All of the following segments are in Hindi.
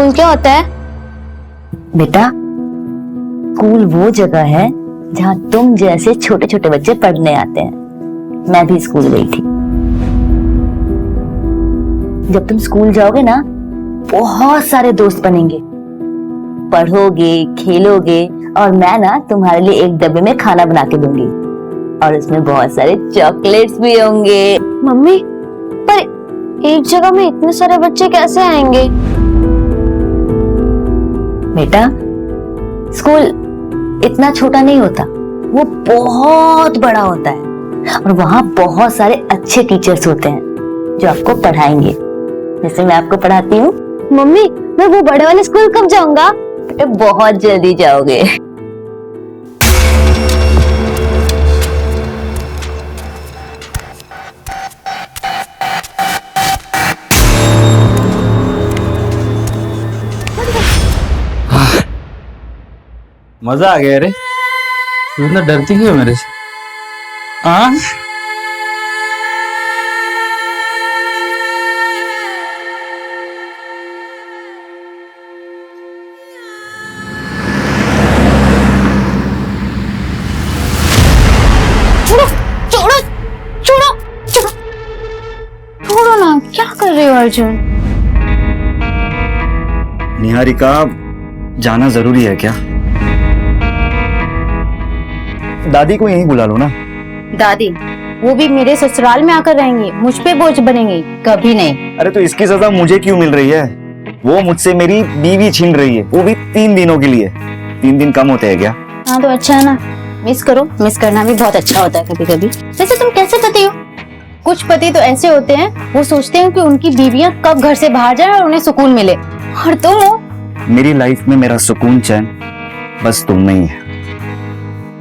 स्कूल क्या होता है? बेटा, स्कूल वो जगह है जहाँ तुम जैसे छोटे छोटे बच्चे पढ़ने आते हैं। मैं भी स्कूल गई थी। जब तुम स्कूल जाओगे ना, बहुत सारे दोस्त बनेंगे, पढ़ोगे, खेलोगे, और मैं ना तुम्हारे लिए एक डब्बे में खाना बना के दूंगी और उसमें बहुत सारे चॉकलेट्स भी होंगे। मम्मी, पर एक जगह में इतने सारे बच्चे कैसे आएंगे? बेटा, स्कूल इतना छोटा नहीं होता, वो बहुत बड़ा होता है और वहाँ बहुत सारे अच्छे टीचर्स होते हैं जो आपको पढ़ाएंगे, जैसे मैं आपको पढ़ाती हूँ। मम्मी, मैं वो बड़े वाले स्कूल कब जाऊंगा? बहुत जल्दी जाओगे। मजा आ गया रे। तू इतना डरती क्यों है मेरे से? हाँ, छोड़ो छोड़ो छोड़ो छोड़ो ना, क्या कर रहे हो अर्जुन? निहारिका, जाना जरूरी है क्या? दादी को यहीं बुला लो ना। दादी, वो भी मेरे ससुराल में आकर रहेंगी, मुझ पे बोझ बनेंगी? कभी नहीं। अरे तो इसकी सजा मुझे क्यों मिल रही है? वो मुझसे मेरी बीवी छीन रही है, वो भी 3 दिनों के लिए। 3 दिन कम होते हैं क्या? हाँ तो अच्छा है ना, मिस करो। मिस करना भी बहुत अच्छा होता है कभी कभी। वैसे तुम कैसे पति हो? कुछ पति तो ऐसे होते हैं, वो सोचते हैं कि उनकी बीवियां कब घर से बाहर जाए और उन्हें सुकून मिले, और तुम हो। मेरी लाइफ में मेरा सुकून चैन बस तुम में ही है।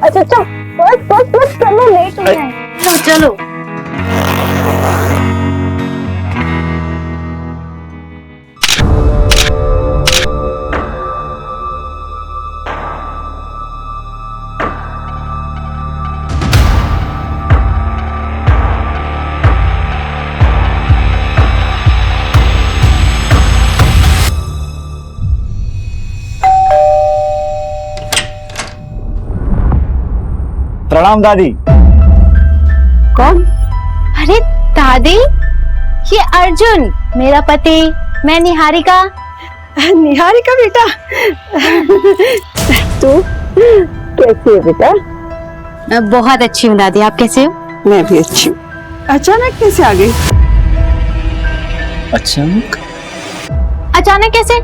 अच्छा अच्छा, बस चलो, लेट हो रहे हैं। चलो। प्रणाम दादी। कौन? अरे दादी, ये अर्जुन मेरा पति, मैं निहारिका। निहारिका बेटा, तू कैसी है बेटा? मैं बहुत अच्छी हूँ दादी, आप कैसे हो? मैं भी अच्छी हूँ। अचानक कैसे आ गई? अचानक? अचानक कैसे?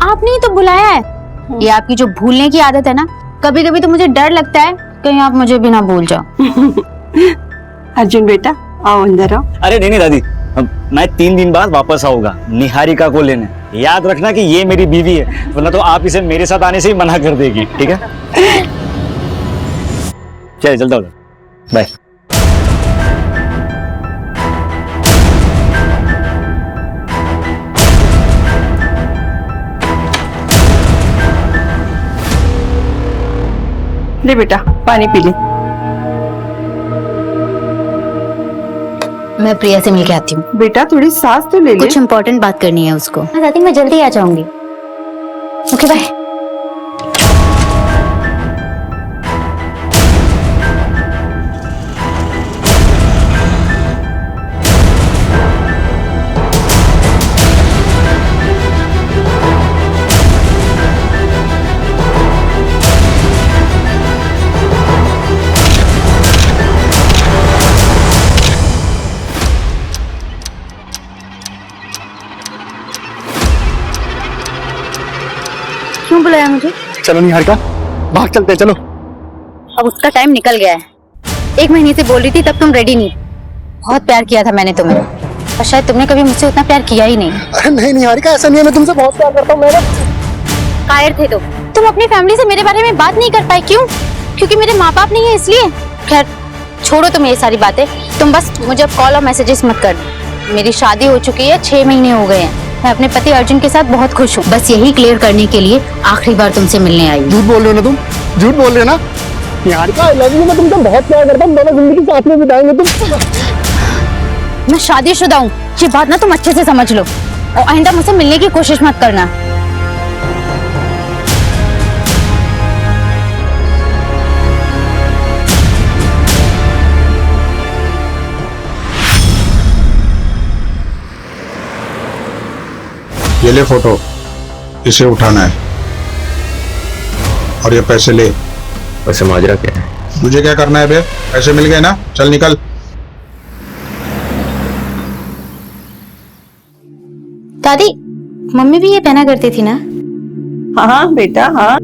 आपने ही तो बुलाया है। ये आपकी जो भूलने की आदत है ना, कभी कभी तो मुझे डर लगता है कहीं आप मुझे भी ना भूल जाओ। अर्जुन बेटा, आओ अंदर आओ। अरे नहीं दादी, मैं 3 दिन बाद वापस आऊंगा निहारिका को लेने। याद रखना कि ये मेरी बीवी है, वरना तो आप इसे मेरे साथ आने से ही मना कर देगी। ठीक है? चलिए चलता हूँ, बाय। ले बेटा, पानी पी ले। मैं प्रिया से मिलके आती हूँ। बेटा थोड़ी सांस तो ले ले। कुछ इम्पोर्टेंट बात करनी है उसको। हाँ दादी, मैं जल्दी आ जाऊंगी। Okay bye. क्यों बुलाया मुझे? चलो निहारिका, भाग चलते हैं, चलो। अब उसका टाइम निकल गया है। 1 महीने से बोल रही थी, तब तुम रेडी नहीं। बहुत प्यार किया था मैंने तुम्हें, और शायद तुमने कभी मुझसे उतना प्यार किया ही नहीं। अरे नहीं निहारिका, ऐसा नहीं है, मैं तुमसे बहुत प्यार करता हूँ। कायर थे तुम अपनी फैमिली से मेरे बारे में बात नहीं कर पाए। क्यों? क्योंकि मेरे माँ बाप नहीं है इसलिए? खैर छोड़ो तुम ये सारी बातें। तुम बस मुझे कॉल और मैसेजेस मत कर। मेरी शादी हो चुकी है, 6 महीने हो गए हैं। मैं अपने पति अर्जुन के साथ बहुत खुश हूँ। बस यही क्लियर करने के लिए आखिरी बार तुमसे मिलने आई। झूठ बोल रहे हो ना तुम, झूठ बोल रहे हो ना निहारिका। आई लव यू, मैं तुमसे बहुत प्यार करता हूँ, दोनों जिंदगी साथ में बिताएंगे। तुम मैं शादीशुदा हूँ, ये बात ना तुम अच्छे से समझ लो, और आइंदा मुझसे मिलने की कोशिश मत करना। ये ले फोटो, इसे उठाना है और ये पैसे ले। वैसे माजरा क्या है? तुझे क्या करना है बे? पैसे मिल गए ना, चल निकल। दादी, मम्मी भी ये पहना करती थी ना? हाँ बेटा हाँ।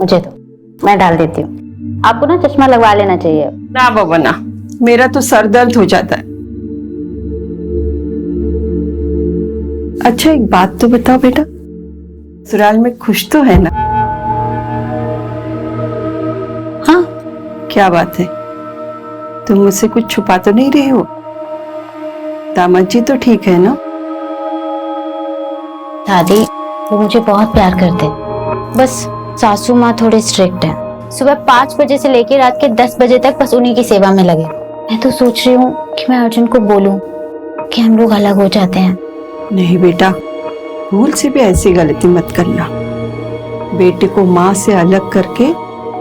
मुझे तो, मैं डाल देती हूँ। आपको ना चश्मा लगवा लेना चाहिए। ना बाबा ना, मेरा तो सर दर्द हो जाता है। अच्छा एक बात तो बताओ बेटा, ससुराल में खुश तो है ना? हाँ। क्या बात है, तुम मुझसे कुछ छुपा तो नहीं रहे हो? दामाद जी तो ठीक है ना? दादी, वो मुझे बहुत प्यार करते हैं। बस सासू माँ थोड़े स्ट्रिक्ट हैं। सुबह 5 बजे से लेकर रात के 10 बजे तक बस उन्हीं की सेवा में लगे। मैं तो सोच रही हूँ कि मैं अर्जुन को बोलूं कि हम लोग अलग हो जाते हैं। नहीं बेटा, भूल से भी ऐसी गलती मत करना। बेटे को माँ से अलग करके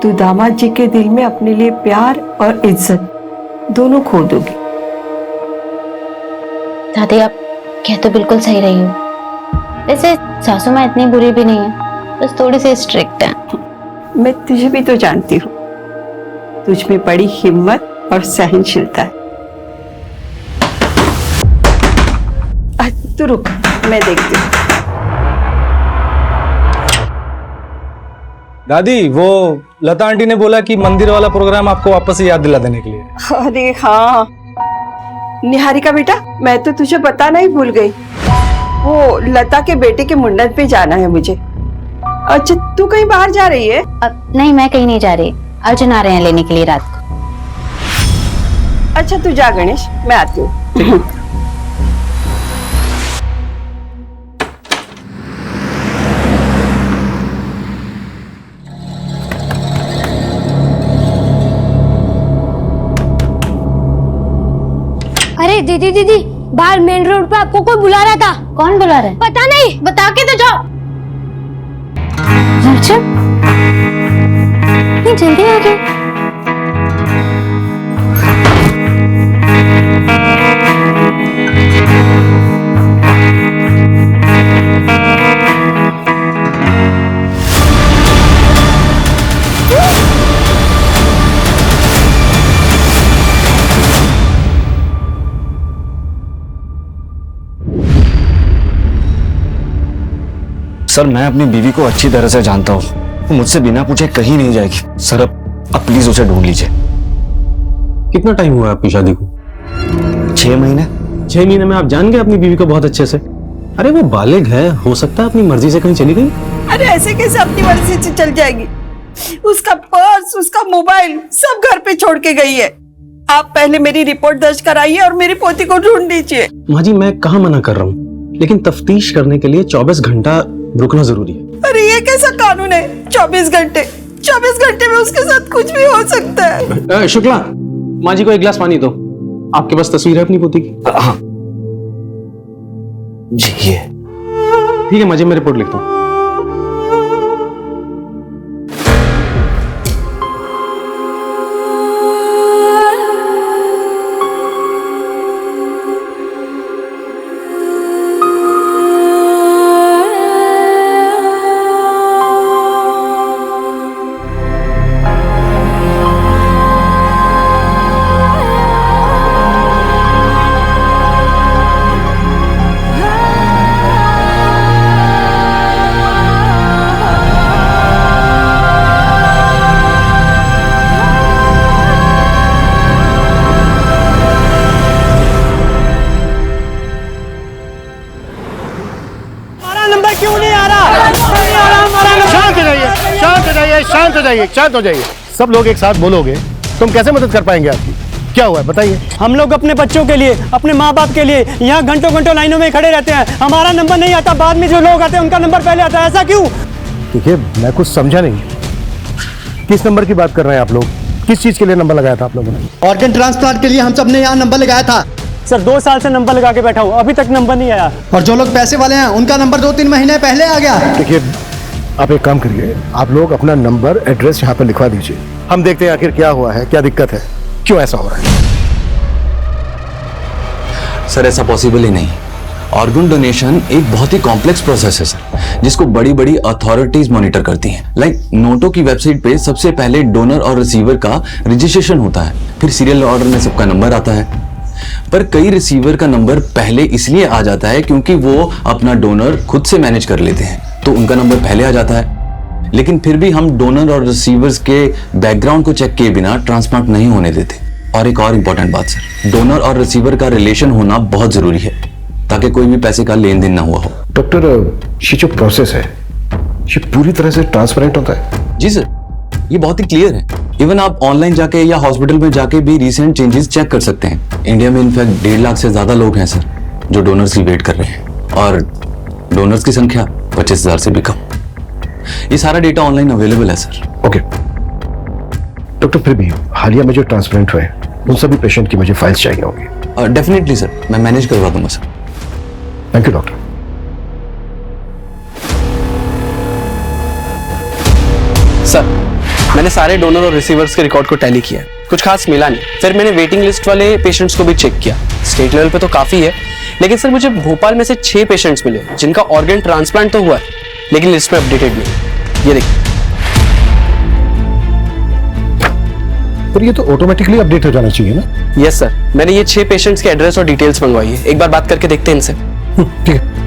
तू दामाद जी के दिल में अपने लिए प्यार और इज्जत दोनों खो दोगी। दादी, आप कह तो बिल्कुल सही रही हो। वैसे सासू माँ इतनी बुरी भी नहीं है, बस थोड़ी सी स्ट्रिक्ट है। मैं तुझे भी तो जानती हूँ, तुझ में बड़ी हिम्मत और सहनशीलता है। तू रुक, मैं देखती हूँ। दादी, वो लता आंटी ने बोला कि मंदिर वाला प्रोग्राम आपको वापस से याद दिला देने के लिए। अरे हाँ निहारिका बेटा, मैं तो तुझे बताना ही भूल गई। वो लता के बेटे के मुंडन पे जाना है मुझे। अच्छा तू कहीं बाहर जा रही है? अब नहीं, मैं कहीं नहीं जा रही। अर्जुन आ रहे हैं लेने के लिए रात को। अच्छा तू जा गणेश, मैं आती हूँ। अरे दीदी दीदी, बाहर मेन रोड पे आपको कोई बुला रहा था। कौन बुला रहा है? पता नहीं, बता के तो जाओ। अर्जुन, इतनी जल्दी आ गए? सर, मैं अपनी बीवी को अच्छी तरह से जानता हूँ। वो मुझसे बिना पूछे कहीं नहीं जाएगी। सर अब प्लीज उसे ढूंढ लीजिए। कितना टाइम हुआ आपकी शादी को? 6 महीने। 6 महीने में आप जान गए अपनी बीवी को बहुत अच्छे से? अरे वो बालिग है, हो सकता है अपनी मर्जी से कहीं चली गई। अरे ऐसे कैसे अपनी मर्जी से चल जाएगी? उसका पर्स, उसका मोबाइल सब घर पे छोड़ के गई है। आप पहले मेरी रिपोर्ट दर्ज कराइए और मेरी पोती को ढूंढ लीजिए। माँ जी, मैं कहाँ मना कर रहा हूँ, लेकिन तफ्तीश करने के लिए 24 घंटा रुकना जरूरी है। अरे ये कैसा कानून है? 24 घंटे में उसके साथ कुछ भी हो सकता है। शुक्ला, माँ जी को एक गिलास पानी दो। आपके पास तस्वीर है अपनी पोती की? हाँ जी, ये ठीक है माँ जी, मैं रिपोर्ट लिखता हूँ। शांत हो जाइए। सब लोग एक साथ बोलोगे तो हम कैसे मदद कर पाएंगे आपकी? क्या हुआ है बताइए। हम लोग अपने बच्चों के लिए, अपने माँ बाप के लिए यहाँ घंटों घंटों लाइनों में खड़े रहते हैं। हमारा नंबर नहीं आता, बाद में जो लोग आते हैं उनका नंबर पहले आता है। ऐसा क्यों? देखिए, मैं कुछ समझा नहीं। किस नंबर की बात कर रहे हैं आप लोग? किस चीज के लिए नंबर लगाया था आप लोगों ने? ऑर्गन ट्रांसप्लांट के लिए हम सब ने यहाँ नंबर लगाया था। सर 2 साल से नंबर लगा के बैठा हूँ, अभी तक नंबर नहीं आया। और जो लोग पैसे वाले हैं उनका नंबर 2-3 महीने पहले आ गया। देखिए, आप एक काम करिए, आप लोग अपना नंबर, एड्रेस यहाँ पर लिखवा दीजिए। हम देखते हैं आखिर क्या हुआ है, क्या दिक्कत है, क्यों ऐसा हो रहा है। सर ऐसा पॉसिबल ही नहीं। ऑर्गन डोनेशन एक बहुत ही कॉम्प्लेक्स प्रोसेस है सर, जिसको बड़ी बड़ी अथॉरिटीज मॉनिटर करती हैं। लाइक नोटो की वेबसाइट पे सबसे पहले डोनर और रिसीवर का रजिस्ट्रेशन होता है, फिर सीरियल ऑर्डर में सबका नंबर आता है। पर कई रिसीवर का नंबर पहले इसलिए आ जाता है क्योंकि वो अपना डोनर खुद से मैनेज कर लेते हैं, तो उनका नंबर पहले आ जाता है। लेकिन फिर भी हम डोनर और रिसीवर्स के बैकग्राउंड को चेक किए बिना ट्रांसप्लांट नहीं होने देते। और एक और इम्पोर्टेंट बात सर, डोनर और रिसीवर का रिलेशन होना बहुत जरूरी है ताकि कोई भी पैसे का लेन देन ना हुआ हो। डॉक्टर, ये जो प्रोसेस है ये पूरी तरह से ट्रांसपेरेंट होता है? जी सर, ये बहुत ही क्लियर है। इवन आप ऑनलाइन जाके या हॉस्पिटल में जाके भी रिसेंट चेंजेस चेक कर सकते हैं। इंडिया में इनफैक्ट 1.5 लाख से ज्यादा लोग हैं सर जो डोनर्स की वेट कर रहे हैं, और डोनर्स की संख्या 25,000 से भी कम। ये सारा डेटा ऑनलाइन अवेलेबल है सर। ओके डॉक्टर, फिर भी हालिया में जो ट्रांसप्लांट हुए उन सभी पेशेंट की मुझे फाइल्स चाहिए होंगी। डेफिनेटली सर, मैं मैनेज करवा दूंगा sir. Thank you doctor. Sir, मैंने सारे डोनर और रिसीवर्स के रिकॉर्ड को टैली किया, कुछ खास मिला नहीं। फिर मैंने वेटिंग लिस्ट वाले पेशेंट्स को भी चेक किया। स्टेट लेवल पे तो काफी है, लेकिन सर मुझे भोपाल में से 6 पेशेंट्स मिले जिनका ऑर्गन ट्रांसप्लांट तो हुआ है, लेकिन लिस्ट में अपडेटेड नहीं। ये देखिए। पर ये तो ऑटोमेटिकली अपडेट हो जाना चाहिए ना? यस सर, मैंने ये 6 पेशेंट्स के एड्रेस और डिटेल्स मंगवाई है। एक बार बात करके देखते हैं इनसे। ठीक है।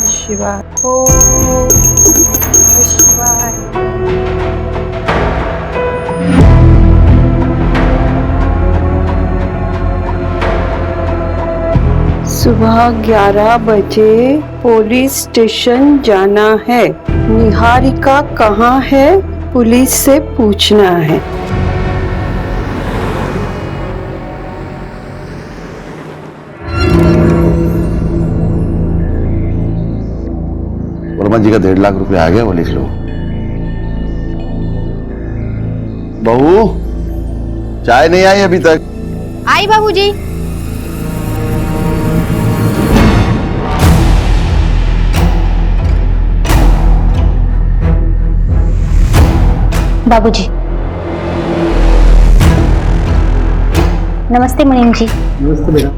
शिवाय, ओम शिवाय। सुबह 11 बजे पुलिस स्टेशन जाना है। निहारिका कहाँ है? पुलिस से पूछना है। वर्मा जी का 1.5 लाख रुपया आ गया, वो लिख लो। बहू, चाय नहीं आई अभी तक? आई बाबूजी। बाबूजी। नमस्ते मुनीम जी। नमस्ते बेटा।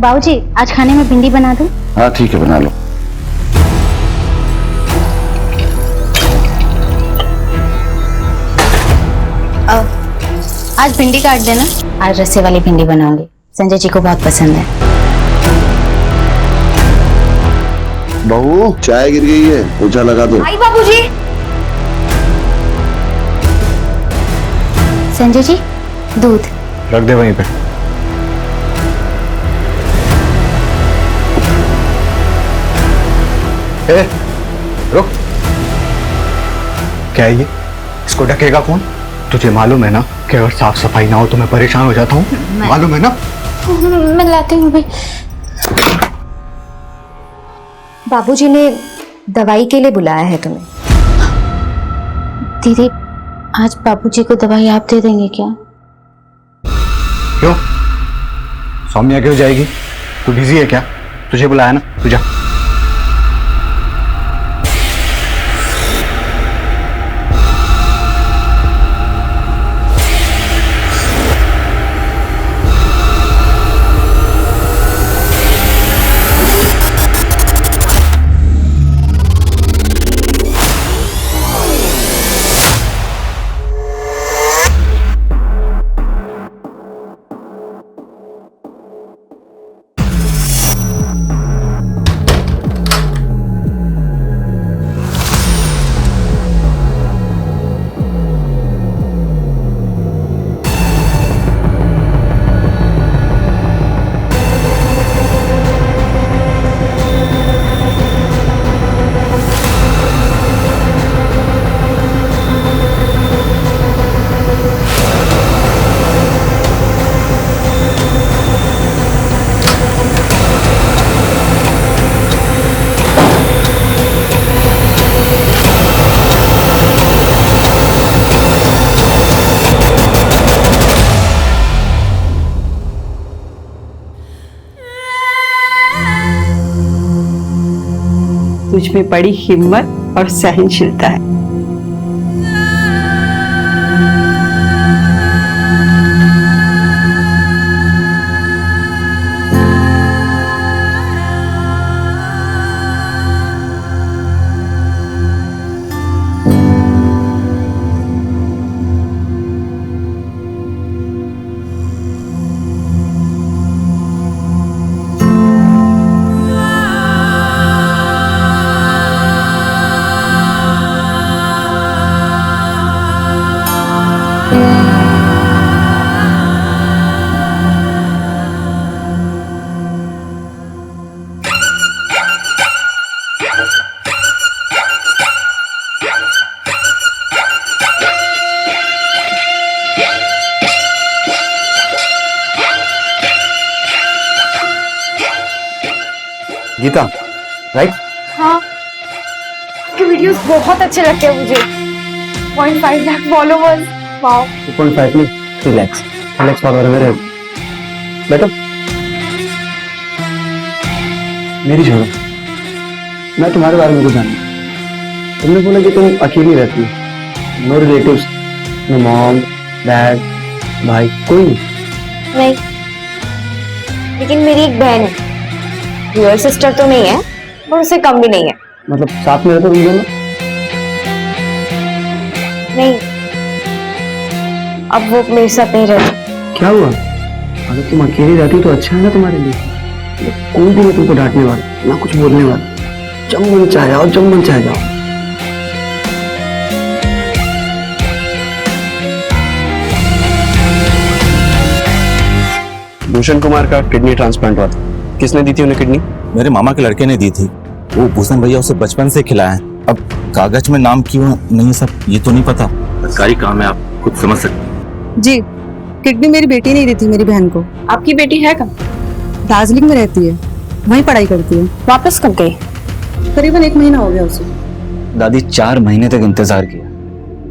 बाबूजी, आज खाने में भिंडी बना दूं? हाँ ठीक है, बना लो। आज भिंडी काट देना। आज रस्से वाली भिंडी बनाऊंगी, संजय जी को बहुत पसंद है। बहू, चाय गिर गई है, पोछा लगा दो। आई बाबूजी। संजय जी, दूध रख दे वहीं पे। ए, रुक। क्या है ये? इसको ढकेगा कौन? तुझे मालूम है ना कि अगर साफ सफाई ना हो तो मैं परेशान हो जाता हूँ, मालूम है ना? मैं लाती हूँ अभी। बाबूजी ने दवाई के लिए बुलाया है तुम्हें। दीदी, आज बाबूजी को दवाई आप दे देंगे क्या? क्यों? सौम्या क्यों जाएगी? तू बिजी है क्या? तुझे बुलाया ना, तू जा। मुझ में बड़ी हिम्मत और सहनशीलता है। गीता, राइट? हाँ, आपके वीडियोस बहुत अच्छे लगते हैं मुझे। 0.5 लाख फॉलोवर्स, वाओ। 2.5 नहीं, रिलैक्स फॉलोवर मेरे। बैठो, मेरी छोड़ो, मैं तुम्हारे बारे में कुछ जानूं। तुमने बोला कि तुम अकेली रहती हो, no relatives, no mom, dad, भाई, कोई नहीं, लेकिन मेरी एक बहन है। योर सिस्टर तो नहीं है, पर उससे कम भी नहीं है। मतलब साथ में रहते तुम दोनों? नहीं, अब वो मेरे साथ नहीं रहती। क्या हुआ? अगर तुम अकेली रहती तो अच्छा है ना तुम्हारे लिए। कोई भी नहीं तुमको डांटने वाला, ना कुछ बोलने वाला। जब मन चाहे आओ, जब मन चाहे जाओ। भूषण कुमार का किडनी ट्रांसप्लांट हुआ था। किसने दी थी उन्हें किडनी? मेरे मामा के लड़के ने दी थी। वो भूषण भैया उसे बचपन से खिलाया है। अब कागज में नाम क्यों नहीं सब ये तो नहीं पता। सरकारी काम है, आप खुद समझ सकते हैं। जी, किडनी मेरी बेटी ने दी थी मेरी बहन को। आपकी बेटी है कहाँ? दार्जिलिंग में रहती है, वहीं पढ़ाई करती है। वापस कब गई? करीबन 1 महीना हो गया उसे। दादी 4 महीने तक इंतजार किया,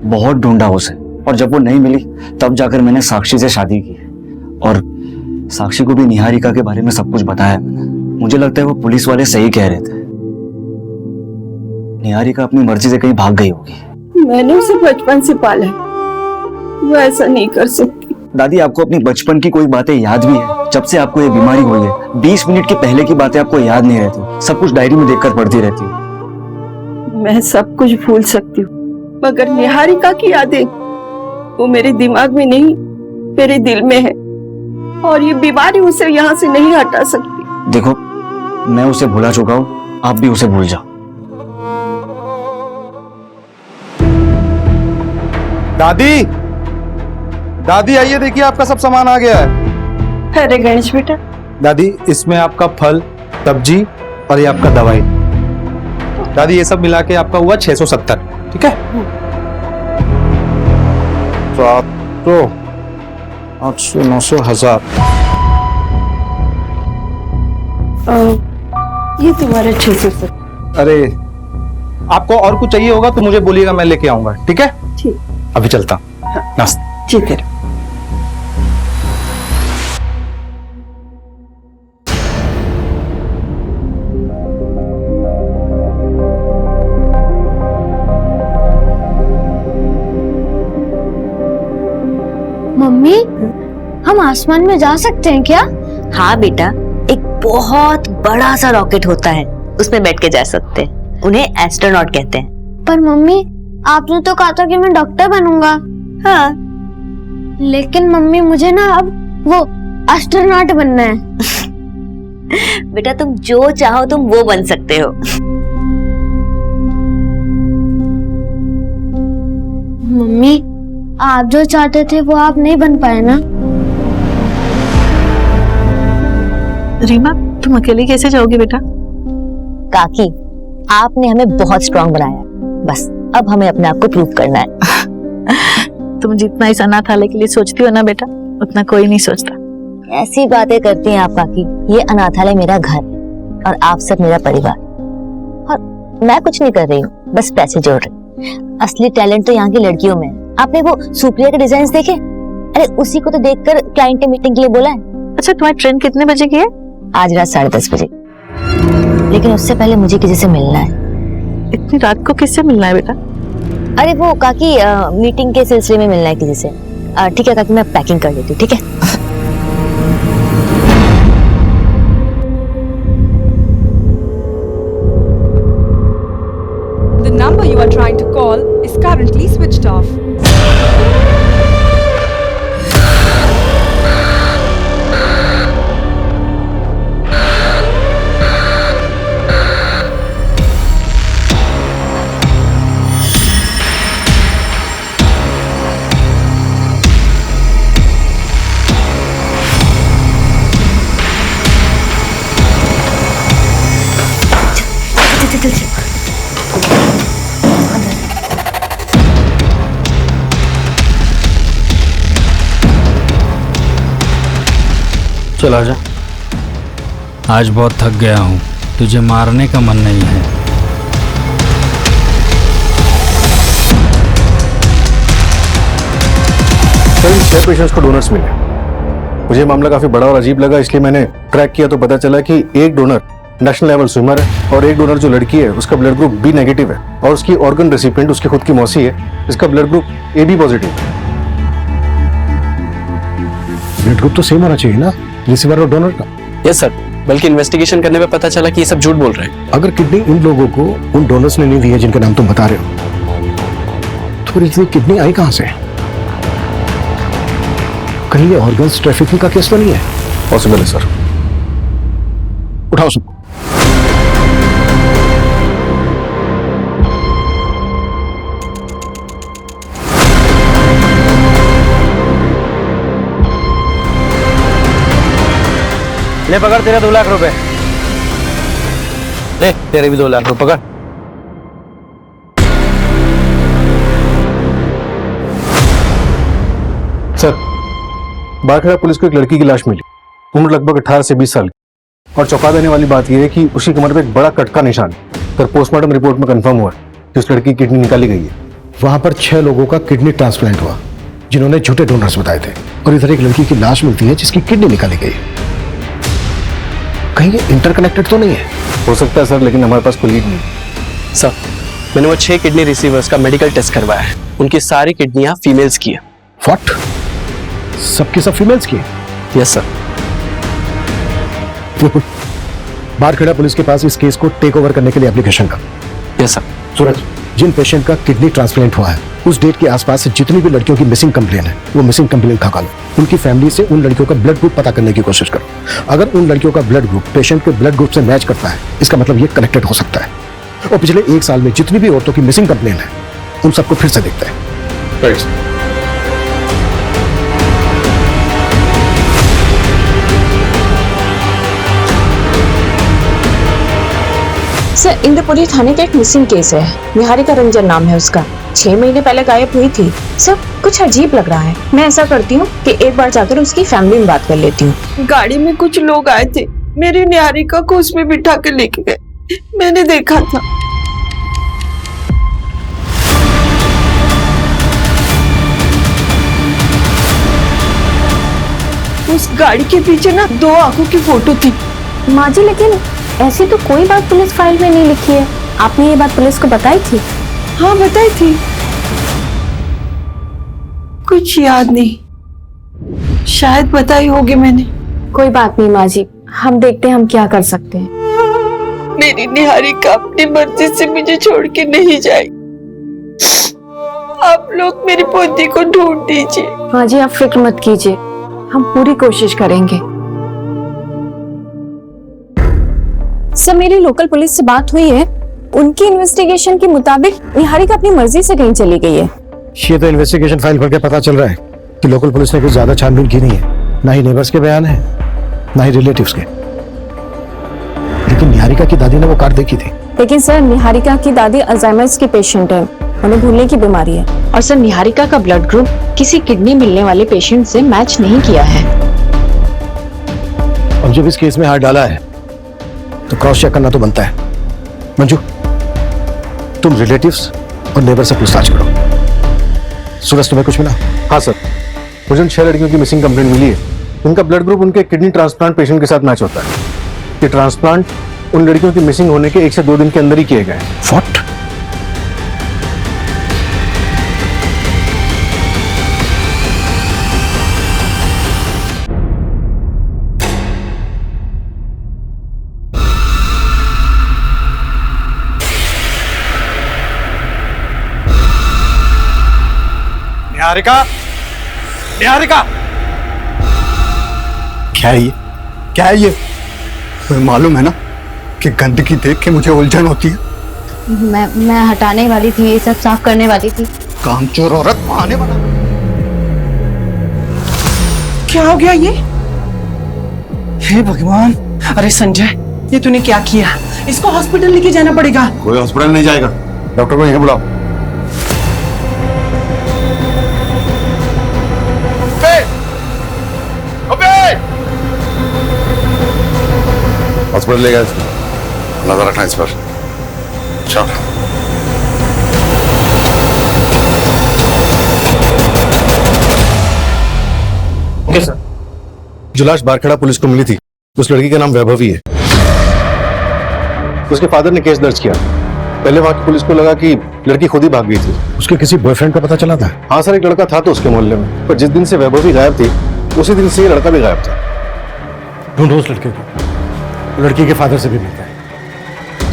बहुत ढूंढा उसे, और जब वो नहीं मिली तब जाकर मैंने साक्षी से शादी की। और साक्षी को भी निहारिका के बारे में सब कुछ बताया मैंने। मुझे लगता है वो पुलिस वाले सही कह रहे थे, निहारिका अपनी मर्जी से कहीं भाग गई होगी। मैंने उसे बचपन से पाला है, वो ऐसा नहीं कर सकती। दादी, आपको अपनी बचपन की कोई बातें याद भी है? जब से आपको ये बीमारी हुई है 20 मिनट के पहले की बातें आपको याद नहीं रहती, सब कुछ डायरी में देखकर पढ़ती रहती हूँ। मैं सब कुछ भूल सकती हूँ, मगर निहारिका की यादें वो मेरे दिमाग में नहीं, मेरे दिल में है, और ये बीमारी उसे यहाँ से नहीं हटा सकती। देखो, मैं उसे भुला चुका हूँ, आप भी उसे भूल जाओ। दादी, दादी आइए, देखिए आपका सब सामान आ गया है। अरे गणेश बेटा। दादी, इसमें आपका फल, सब्जी और ये आपका दवाई। दादी, ये सब मिला के आपका हुआ 670, ठीक है? 700, 800, 900, 1000। ये तुम्हारा 670। अरे, आपको और कुछ चाहिए होगा तो मुझे बोलिएगा, मैं लेके आऊंगा, ठीक है? ठीक। अभी चलता हूं। नाश्ता। ठीक है। मम्मी, हम आसमान में जा सकते हैं क्या? हाँ बेटा, एक बहुत बड़ा सा रॉकेट होता है, उसमें बैठ के जा सकते हैं। उन्हें एस्ट्रोनॉट कहते हैं। पर मम्मी, आपने तो कहा था कि मैं डॉक्टर बनूंगा। हाँ, लेकिन मम्मी मुझे ना अब वो एस्ट्रोनॉट बनना है। बेटा, तुम जो चाहो तुम वो बन सकते हो। मम्मी, आप जो चाहते थे वो आप नहीं बन पाए ना? रीमा, तुम अकेले कैसे जाओगी बेटा? काकी, आपने हमें बहुत स्ट्रांग बनाया, बस अब हमें अपने आप को प्रूव करना है। तुम जितना इस अनाथालय के लिए सोचती हो ना बेटा, उतना कोई नहीं सोचता। ऐसी बातें करती हैं आप काकी। ये अनाथालय मेरा घर है और आप सब मेरा परिवार, और मैं कुछ नहीं कर रही हूँ, बस पैसे जोड़ रही। असली टैलेंट तो यहाँ की लड़कियों में है। आपने वो सुप्रिया के डिजाइन देखे? अरे उसी को तो देखकर क्लाइंट ने मीटिंग के लिए बोला है। अच्छा, तुम्हारी ट्रेन कितने बजे की है? आज रात 10:30 बजे। लेकिन उससे पहले मुझे किसी से मिलना है। इतनी रात को किससे मिलना है बेटा? अरे वो काकी मीटिंग के सिलसिले में मिलना है किसी से। ठीक है काकी, मैं पैकिंग कर लेती हूँ, ठीक है? The number you are trying to call is currently switched off. चल आजा। आज बहुत थक गया हूँ, तुझे मारने का मन नहीं है। सर इन 6 पेशेंट्स को डोनर्स मिले। मुझे ये मामला काफी बड़ा और अजीब लगा, इसलिए मैंने ट्रैक किया तो पता चला कि एक डोनर नेशनल लेवल स्विमर है और एक डोनर जो लड़की है उसका ब्लड ग्रुप बी नेगेटिव है और उसकी ऑर्गन रेसिपिएंट उसकी खुद की मौसी है, इसका blood group A B positive है। ब्लड ग्रुप तो सेम होना चाहिए ना रिसीवर और डोनर का। यस सर, बल्कि इन्वेस्टिगेशन करने में पता चला कि ये सब झूठ बोल रहे हैं। अगर किडनी उन लोगों को उन डोनर्स ने नहीं दी है जिनके नाम तुम बता रहे हो, तो फिर इतनी किडनी आई कहां से? कहीं ये ऑर्गन्स ट्रैफिकिंग का केस तो नहीं है? पॉसिबल है सर। उठाओ सबको। ले पकड़, तेरे 2 लाख रुपए। ले तेरे भी 2 लाख रुपए पकड़। सर, बारखेड़ा पुलिस को एक लड़की की लाश मिली, उम्र लगभग 18 से 20 साल की। और चौंका देने वाली बात यह है कि उसकी कमर पे एक बड़ा कट का निशान है। पर पोस्टमार्टम रिपोर्ट में कंफर्म हुआ कि उस लड़की की किडनी निकाली गई है। वहां पर 6 लोगों का किडनी ट्रांसप्लांट हुआ जिन्होंने झूठे डोनर्स बताए थे, और इधर एक लड़की की लाश मिलती है जिसकी किडनी निकाली गई है। कहीं ये इंटरकनेक्टेड तो नहीं है? हो सकता है सर, लेकिन हमारे पास कोई लीड नहीं। सर, मैंने वो 6 किडनी रिसीवर्स का मेडिकल टेस्ट करवाया है, उनकी सारी किडनियां फीमेल्स की है। व्हाट? सबकी सब फीमेल्स की? Yes sir. बारखेड़ा पुलिस के पास इस केस को टेक ओवर करने के लिए एप्लीकेशन कर। Yes sir. सूरज, जिन पेशेंट का किडनी ट्रांसप्लांट हुआ है उस डेट के आसपास से जितनी भी लड़कियों की मिसिंग कंप्लेन है वो मिसिंग कंप्लेन खा लो। उनकी फैमिली से उन लड़कियों का ब्लड ग्रुप पता करने की कोशिश करो। अगर उन लड़कियों का ब्लड ग्रुप पेशेंट के ब्लड ग्रुप से मैच करता है, इसका मतलब ये कनेक्टेड हो सकता है। और पिछले 1 साल में जितनी भी औरतों की मिसिंग कंप्लेन है उन सबको फिर से देखते हैं। सर, इंद्रपुरी थाने का एक मिसिंग केस है। निहारिका रंजन नाम है उसका। 6 महीने पहले गायब हुई थी। सर, कुछ अजीब लग रहा है। मैं ऐसा करती हूँ कि एक बार जाकर उसकी फैमिली में बात कर लेती हूँ। गाड़ी में कुछ लोग आए थे, मेरी निहारिका को उसमें बिठा के लेके गए। मैंने देखा था। उस गाड़ी के पीछे ना 2 आंखों की फोटो थी। माँ जी, लेकिन ऐसी तो कोई बात पुलिस फाइल में नहीं लिखी है। आपने ये बात पुलिस को बताई थी? हाँ, बताई थी। कुछ याद नहीं, शायद बताई होगी मैंने। कोई बात नहीं माँ जी, हम देखते हैं हम क्या कर सकते हैं। मेरी निहारिका अपनी मर्जी से मुझे छोड़ के नहीं जाएगी। आप लोग मेरी पोती को ढूंढ दीजिए। माँ जी, आप फिक्र मत कीजिए, हम पूरी कोशिश करेंगे। सर, मेरी लोकल पुलिस से बात हुई है। उनकी इन्वेस्टिगेशन के मुताबिक निहारिका अपनी मर्जी से कहीं चली गई है। ये तो इन्वेस्टिगेशन फाइल पढ़ के पता चल रहा है कि लोकल पुलिस ने कुछ ज्यादा छानबीन की नहीं है। ना ही नेबर्स के बयान है, ना ही रिलेटिव्स के। लेकिन निहारिका की दादी ने वो कार्ड देखी थी। लेकिन सर, निहारिका की दादी अल्जाइमर्स की पेशेंट है, उन्हें भूलने की बीमारी है। और सर, निहारिका का ब्लड ग्रुप किसी किडनी मिलने वाले पेशेंट से मैच नहीं किया है। अब जब इस केस में हाथ डाला है तो क्रॉस चेक करना तो बनता है। मंजू, तुम रिलेटिव्स और नेबर से पूछताछ करो। सूरज, तुम्हें कुछ मिला? हाँ सर, मुझे उन 6 लड़कियों की मिसिंग कंप्लेंट मिली है। उनका ब्लड ग्रुप उनके किडनी ट्रांसप्लांट पेशेंट के साथ मैच होता है। ये ट्रांसप्लांट उन लड़कियों की मिसिंग होने के 1 से 2 दिन के अंदर ही किए गए। व्हाट? निहारिका, निहारिका, क्या है ये? क्या है ये? तुम्हें मालूम है ना कि गंदगी देख के मुझे उलझन होती है। मैं हटाने वाली थी, ये सब साफ करने वाली थी। कामचोर औरत, बहाने वाला। क्या हो गया ये? हे भगवान, अरे संजय, ये तूने क्या किया? इसको हॉस्पिटल लेके जाना पड़ेगा। कोई हॉस्पिटल नहीं जाएगा, डॉक्टर को यहीं बुलाओ। हॉस्पिटल ले गया इसको, नजर रखना इस पर। चलो। Okay sir. जो लाश बारखेड़ा पुलिस को मिली थी, उस लड़की का नाम वैभवी है। उसके फादर ने केस दर्ज किया। पहले वहां की पुलिस को लगा कि लड़की खुद ही भाग गई थी। उसके किसी बॉयफ्रेंड का पता चला था? हाँ सर, एक लड़का था तो उसके मोहल्ले में, पर जिस दिन से वैभवी गायब थी उसी दिन से ये लड़का भी गायब था। ढूंढो उस लड़के को, लड़की के फादर से भी मिलता है।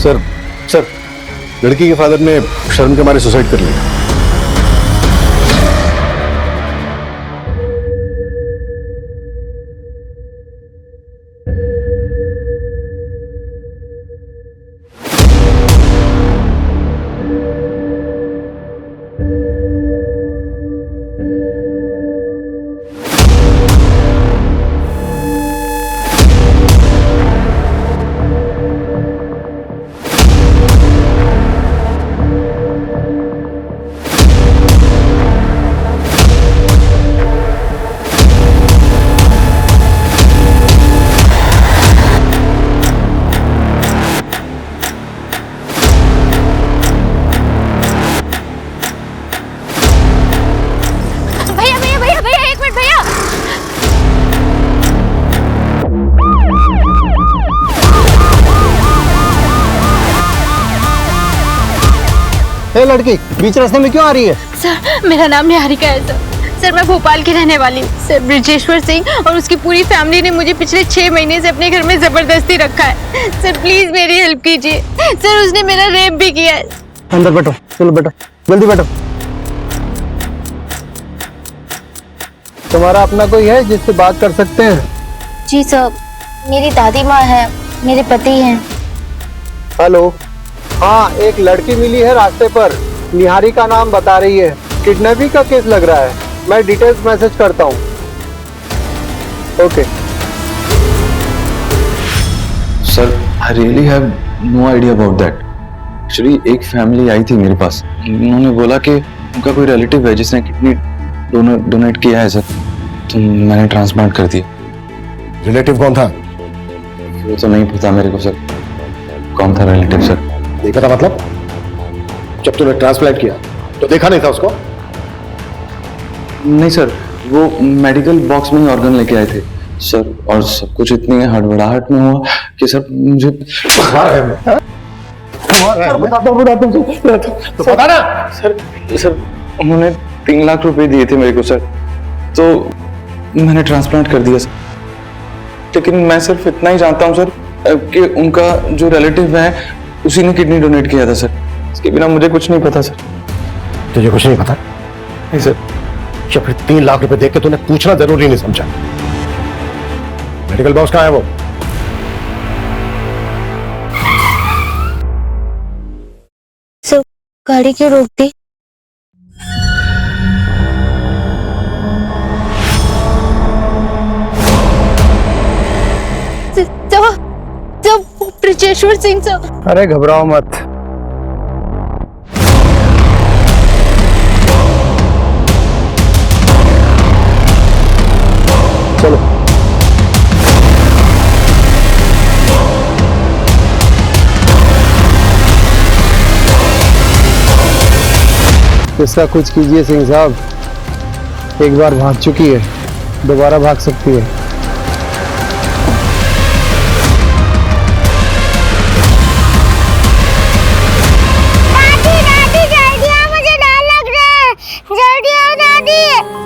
सर, लड़की के फादर ने शर्म के मारे सुसाइड कर लिया। ए लड़की, बीच रास्ते में क्यों आ रही है? सर, मेरा नाम निहारिका है सर, मैं भोपाल की रहने वाली हूँ। सर, ब्रिजेश्वर सिंह और उसकी पूरी फैमिली ने मुझे पिछले 6 महीने से अपने घर में जबरदस्ती रखा है। सर प्लीज मेरी हेल्प कीजिए। सर, उसने मेरा रेप भी किया है। अंदर बैठो, चलो बैठो, जल्दी बैठो। तुम्हारा अपना कोई है जिससे बात कर सकते हैं? जी सर, मेरी दादी माँ है, मेरे पति हैं। हेलो, हाँ, एक लड़की मिली है रास्ते पर, निहारिका नाम बता रही है। किडनैपिंग का केस लग रहा है, मैं डिटेल्स मैसेज करता हूँ। Okay sir, I really have no idea about that. Actually एक फैमिली आई थी मेरे पास, उन्होंने बोला कि उनका कोई रिलेटिव है जिसने किडनी डोनेट किया है सर, तो मैंने ट्रांसप्लांट कर दिया। रिलेटिव कौन था? वो तो नहीं पता मेरे को सर, कौन था रिलेटिव सर। नहीं पता मतलब? जब तूने ट्रांसप्लांट किया तो देखा नहीं था उसको? नहीं सर, वो मेडिकल बॉक्स में ही ऑर्गन लेके आए थे सर, और सब कुछ इतनी हड़बड़ाहट में हुआ कि सर मुझे तो पता ना सर उन्होंने 3 लाख रुपए दिए थे मेरे को सर, तो मैंने ट्रांसप्लांट कर दिया सर। लेकिन मैं सिर्फ इतना ही जानता हूँ सर कि उनका जो रिलेटिव है उसी ने किडनी डोनेट किया था सर, इसके बिना मुझे कुछ नहीं पता सर। तुझे कुछ नहीं पता? नहीं सर। या फिर 3 लाख रुपए देख के तूने पूछना जरूरी नहीं समझा? मेडिकल बॉक्स कहाँ है वो? सर, गाड़ी क्यों रोक दी? ब्रिजेश्वर सिंह सर। अरे घबराओ मत, चलो। इसका कुछ कीजिए सिंह साहब, एक बार भाग चुकी है, दोबारा भाग सकती है।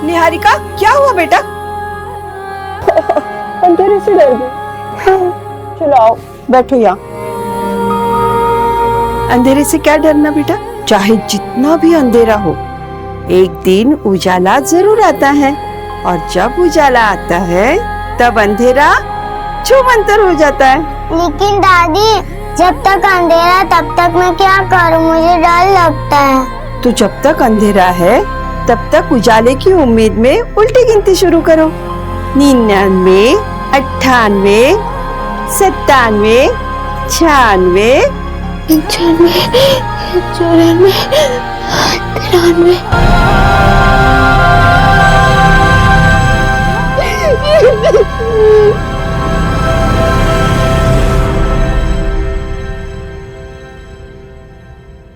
निहारिका, क्या हुआ बेटा? अंधेरे से डर गई। चलो आओ, बैठो यहाँ। अंधेरे से क्या डरना बेटा, चाहे जितना भी अंधेरा हो, एक दिन उजाला जरूर आता है और जब उजाला आता है तब अंधेरा छूमंतर हो जाता है। लेकिन दादी, जब तक अंधेरा तब तक मैं क्या करूं? मुझे डर लगता है। तो जब तक अंधेरा है तब तक उजाले की उम्मीद में उल्टी गिनती शुरू करो। 99, 98, 97, 96, 95, 94, 93।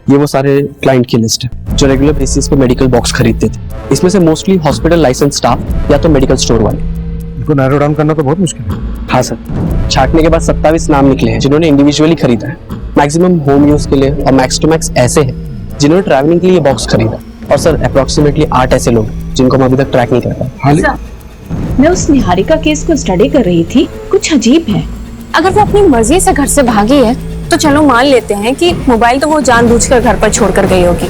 ये वो सारे क्लाइंट की लिस्ट है जो रेगुलर बेसिस पे मेडिकल बॉक्स खरीदते थे। इसमें से मोस्टली हॉस्पिटल लाइसेंस स्टाफ या तो मेडिकल स्टोर वाले। इनको नैरो डाउन करना तो बहुत मुश्किल है। हाँ सर, छाटने के बाद 27 नाम निकले हैं जिन्होंने इंडिविजुअली खरीदा है। मैक्सिमम होम यूज के लिए और मैक्स टू मैक्स ऐसे हैं जिन्होंने ट्रैवलिंग के लिए बॉक्स खरीदा। और सर अप्रोक्सीमेटली 8 ऐसे लोग जिनको हम अभी तक ट्रैक नहीं कर पाए। मैं उस निहारिका केस को स्टडी कर रही थी, कुछ अजीब है। अगर वो अपनी मर्जी से घर से भागी है तो चलो मान लेते हैं कि मोबाइल तो वो जानबूझकर घर पर छोड़कर गई होगी।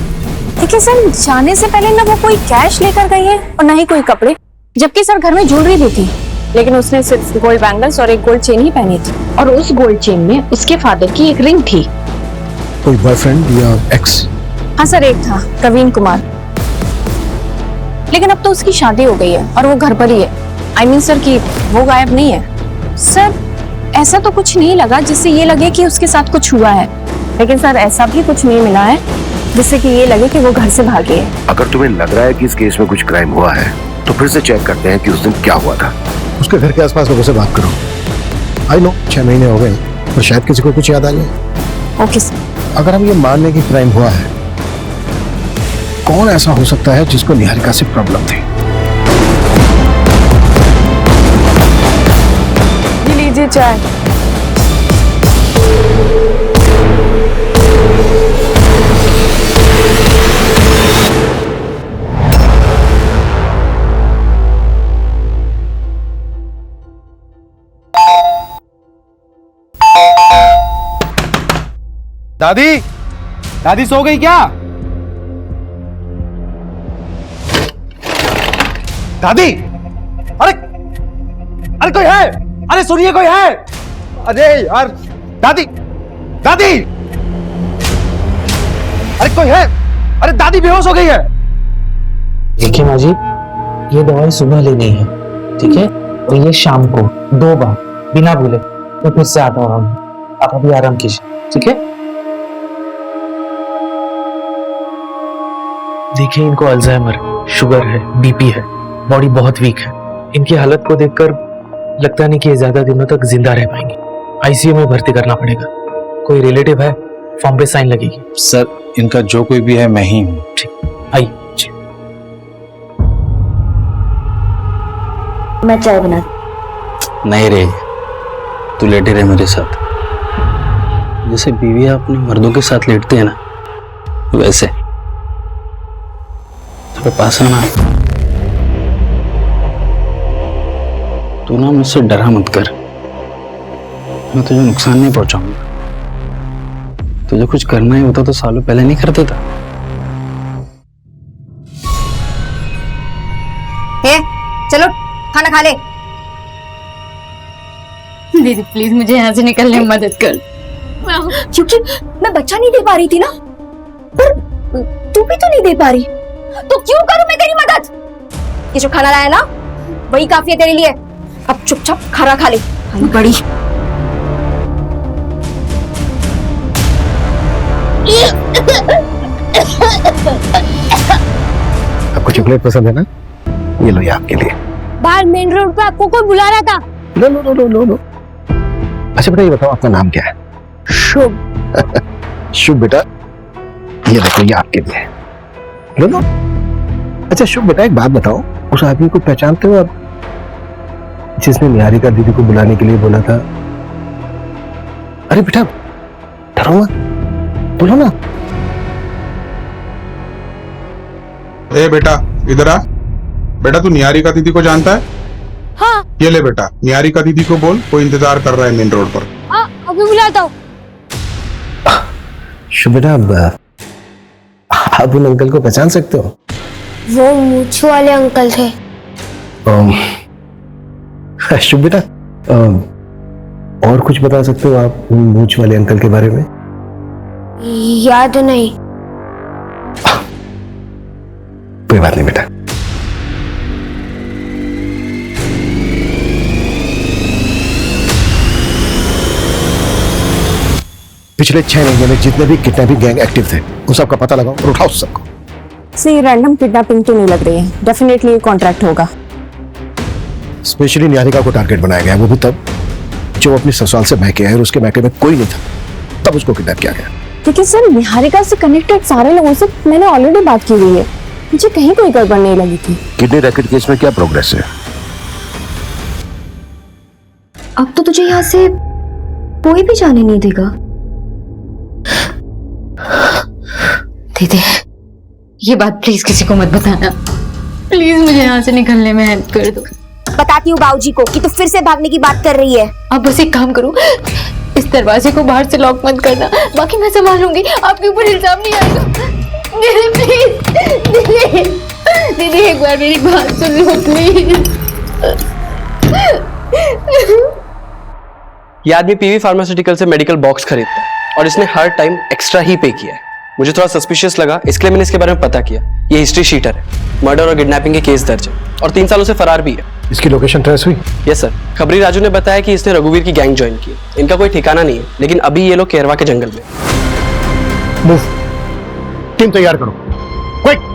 लेकिन सर जाने से पहले ना वो कोई कैश लेकर गई है और ना ही कोई कपड़े, जबकि सर घर में ज्वेलरी भी थी, लेकिन उसने सिर्फ गोल्ड बैंगल्स और एक गोल्ड चेन ही पहनी थी। और उस गोल्ड चेन में उसके फादर की एक रिंग थी। कोई बॉयफ्रेंड या एक्स? हाँ सर, एक था प्रवीण कुमार, लेकिन अब तो उसकी शादी हो गई है और वो घर पर ही है। आई मीन सर कि वो गायब नहीं है। सर ऐसा तो कुछ नहीं लगा जिससे ये लगे कि उसके साथ कुछ हुआ है, लेकिन सर ऐसा भी कुछ नहीं मिला है जिससे कि ये लगे कि वो घर से भागी है। अगर तुम्हें लग रहा है कि इस केस में कुछ क्राइम हुआ है तो फिर से चेक करते हैं कि उस दिन क्या हुआ था। उसके घर के आसपास लोगों से बात करो। आई नो 6 महीने हो गए तो शायद किसी को कुछ याद आ जाए। Okay sir. अगर हम ये मान लें कि क्राइम हुआ है, कौन ऐसा हो सकता है जिसको निहारिका से प्रॉब्लम थी? लीजिए चाय। दादी, दादी सो गई क्या? दादी, अरे अरे कोई है? अरे सुनिए, कोई है? अरे यार, दादी, दादी, अरे कोई है? अरे दादी बेहोश हो गई है। देखिए माँ जी, ये दवाई सुबह लेनी है, ठीक है? और ये शाम को 2 बार बिना भूले। मैं फिर से आता हूँ, आप अभी आराम कीजिए, ठीक है? देखिए, इनको अल्जाइमर, शुगर है, बीपी है, बॉडी बहुत वीक है। इनकी हालत को देखकर लगता नहीं कि ये ज्यादा दिनों तक जिंदा रह पाएंगे। आईसीयू में भर्ती करना पड़ेगा। कोई रिलेटिव है? फॉर्म पे साइन लगेगी। सर इनका जो कोई भी है मैं ही हूँ। ठीक, आइए। मैं चाय बना। नहीं रे, तू लेटे रहे मेरे साथ। जैसे बीवियां अपने मर्दों के साथ लेटते हैं ना, वैसे तो पास आना। तू ना मुझसे डरा मत कर, मैं तुझे नुकसान नहीं पहुंचाऊंगा। तुझे कुछ करना ही होता तो सालों पहले नहीं कर देता। चलो खाना खा ले। दीदी प्लीज मुझे यहाँ से निकलने में मदद कर। क्योंकि मैं बच्चा नहीं दे पा रही थी ना, पर तू भी तो नहीं दे पा रही, तो क्यों करूं मैं तेरी मदद? ये जो खाना लाया ना वही काफी है तेरे लिए। अब चुपचाप खाना खा ले। बड़ी आपको चॉकलेट पसंद है ना? ये लो, ये आपके लिए। बाहर मेन रोड पे आपको कोई बुला रहा था। लो लो लो लो लो लो। अच्छा बेटा, ये बताओ आपका नाम क्या है? शुभ। शुभ बेटा, ये देखो, ये आपके लिए। लो लो। अच्छा शुभ बेटा, एक बात बताओ, उस आदमी को पहचानते हो आप जिसने निहारिका दीदी को बुलाने के लिए बोला था? अरे बेटा डरो मत, बोलो ना। ए बेटा इधर आ। बेटा तू निहारिका दीदी को जानता है? हाँ। ये ले बेटा, निहारिका दीदी को बोल, कोई इंतजार कर रहा है मेन रोड पर। हाँ, अभी बुलाता हूँ। शुभ बेटा, आप उन अंकल को पहचान सकते हो? वो मूछ वाले अंकल थे। शुभ बेटा, और कुछ बता सकते हो आप उन मूछ वाले अंकल के बारे में? याद नहीं। कोई बात नहीं बेटा। पिछले 6 महीने में जितने भी किडनैपिंग गैंग एक्टिव थे उन सबका पता लगाओ और उठाओ सबको। सर ये रैंडम किडनैपिंग तो नहीं लग रही है, डेफिनेटली ये कॉन्ट्रैक्ट होगा। स्पेशली निहारिका को टारगेट बनाया गया, वो भी तब जो अपनी ससुराल से मैके आए और उसके मैके में कोई नहीं था, तब उसको किडनैप किया गया। लेकिन सर निहारिका से कनेक्टेड सारे लोगों से मैंने ऑलरेडी बात की हुई है, मुझे कहीं कोई गड़बड़ नहीं लगी थी। किडनी रैकेट केस में क्या प्रोग्रेस है? अब तो तुझे यहाँ से कोई भी जाने नहीं देगा। दीदी ये बात प्लीज किसी को मत बताना, प्लीज मुझे यहाँ से निकलने में हेल्प कर दो। बताती हूँ बाबूजी को कि तू फिर से भागने की बात कर रही है। आप बस एक काम करो, इस दरवाजे को बाहर से लॉक मत करना, बाकी मैं संभालूंगी, आपके ऊपर इल्जाम नहीं आएगा। दीदी प्लीज, दीदी दीदी एक बार मेरी बात सुन लो प्लीज। ये आदमी पीवी फार्मास्यूटिकल से मेडिकल बॉक्स खरीदता है और इसने हर टाइम एक्स्ट्रा ही पे किया है। मुझे थोड़ा सस्पिशियस लगा, इसलिए मैंने इसके बारे में पता किया। ये हिस्ट्री शीटर है, मर्डर और किडनैपिंग के केस दर्ज है और 3 सालों से फरार भी है। इसकी लोकेशन ट्रेस हुई? यस सर, खबरी राजू ने बताया कि इसने रघुवीर की गैंग ज्वाइन की। इनका कोई ठिकाना नहीं है, लेकिन अभी ये लोग केरवा के जंगल में। मूव, टीम तैयार करो, क्विक।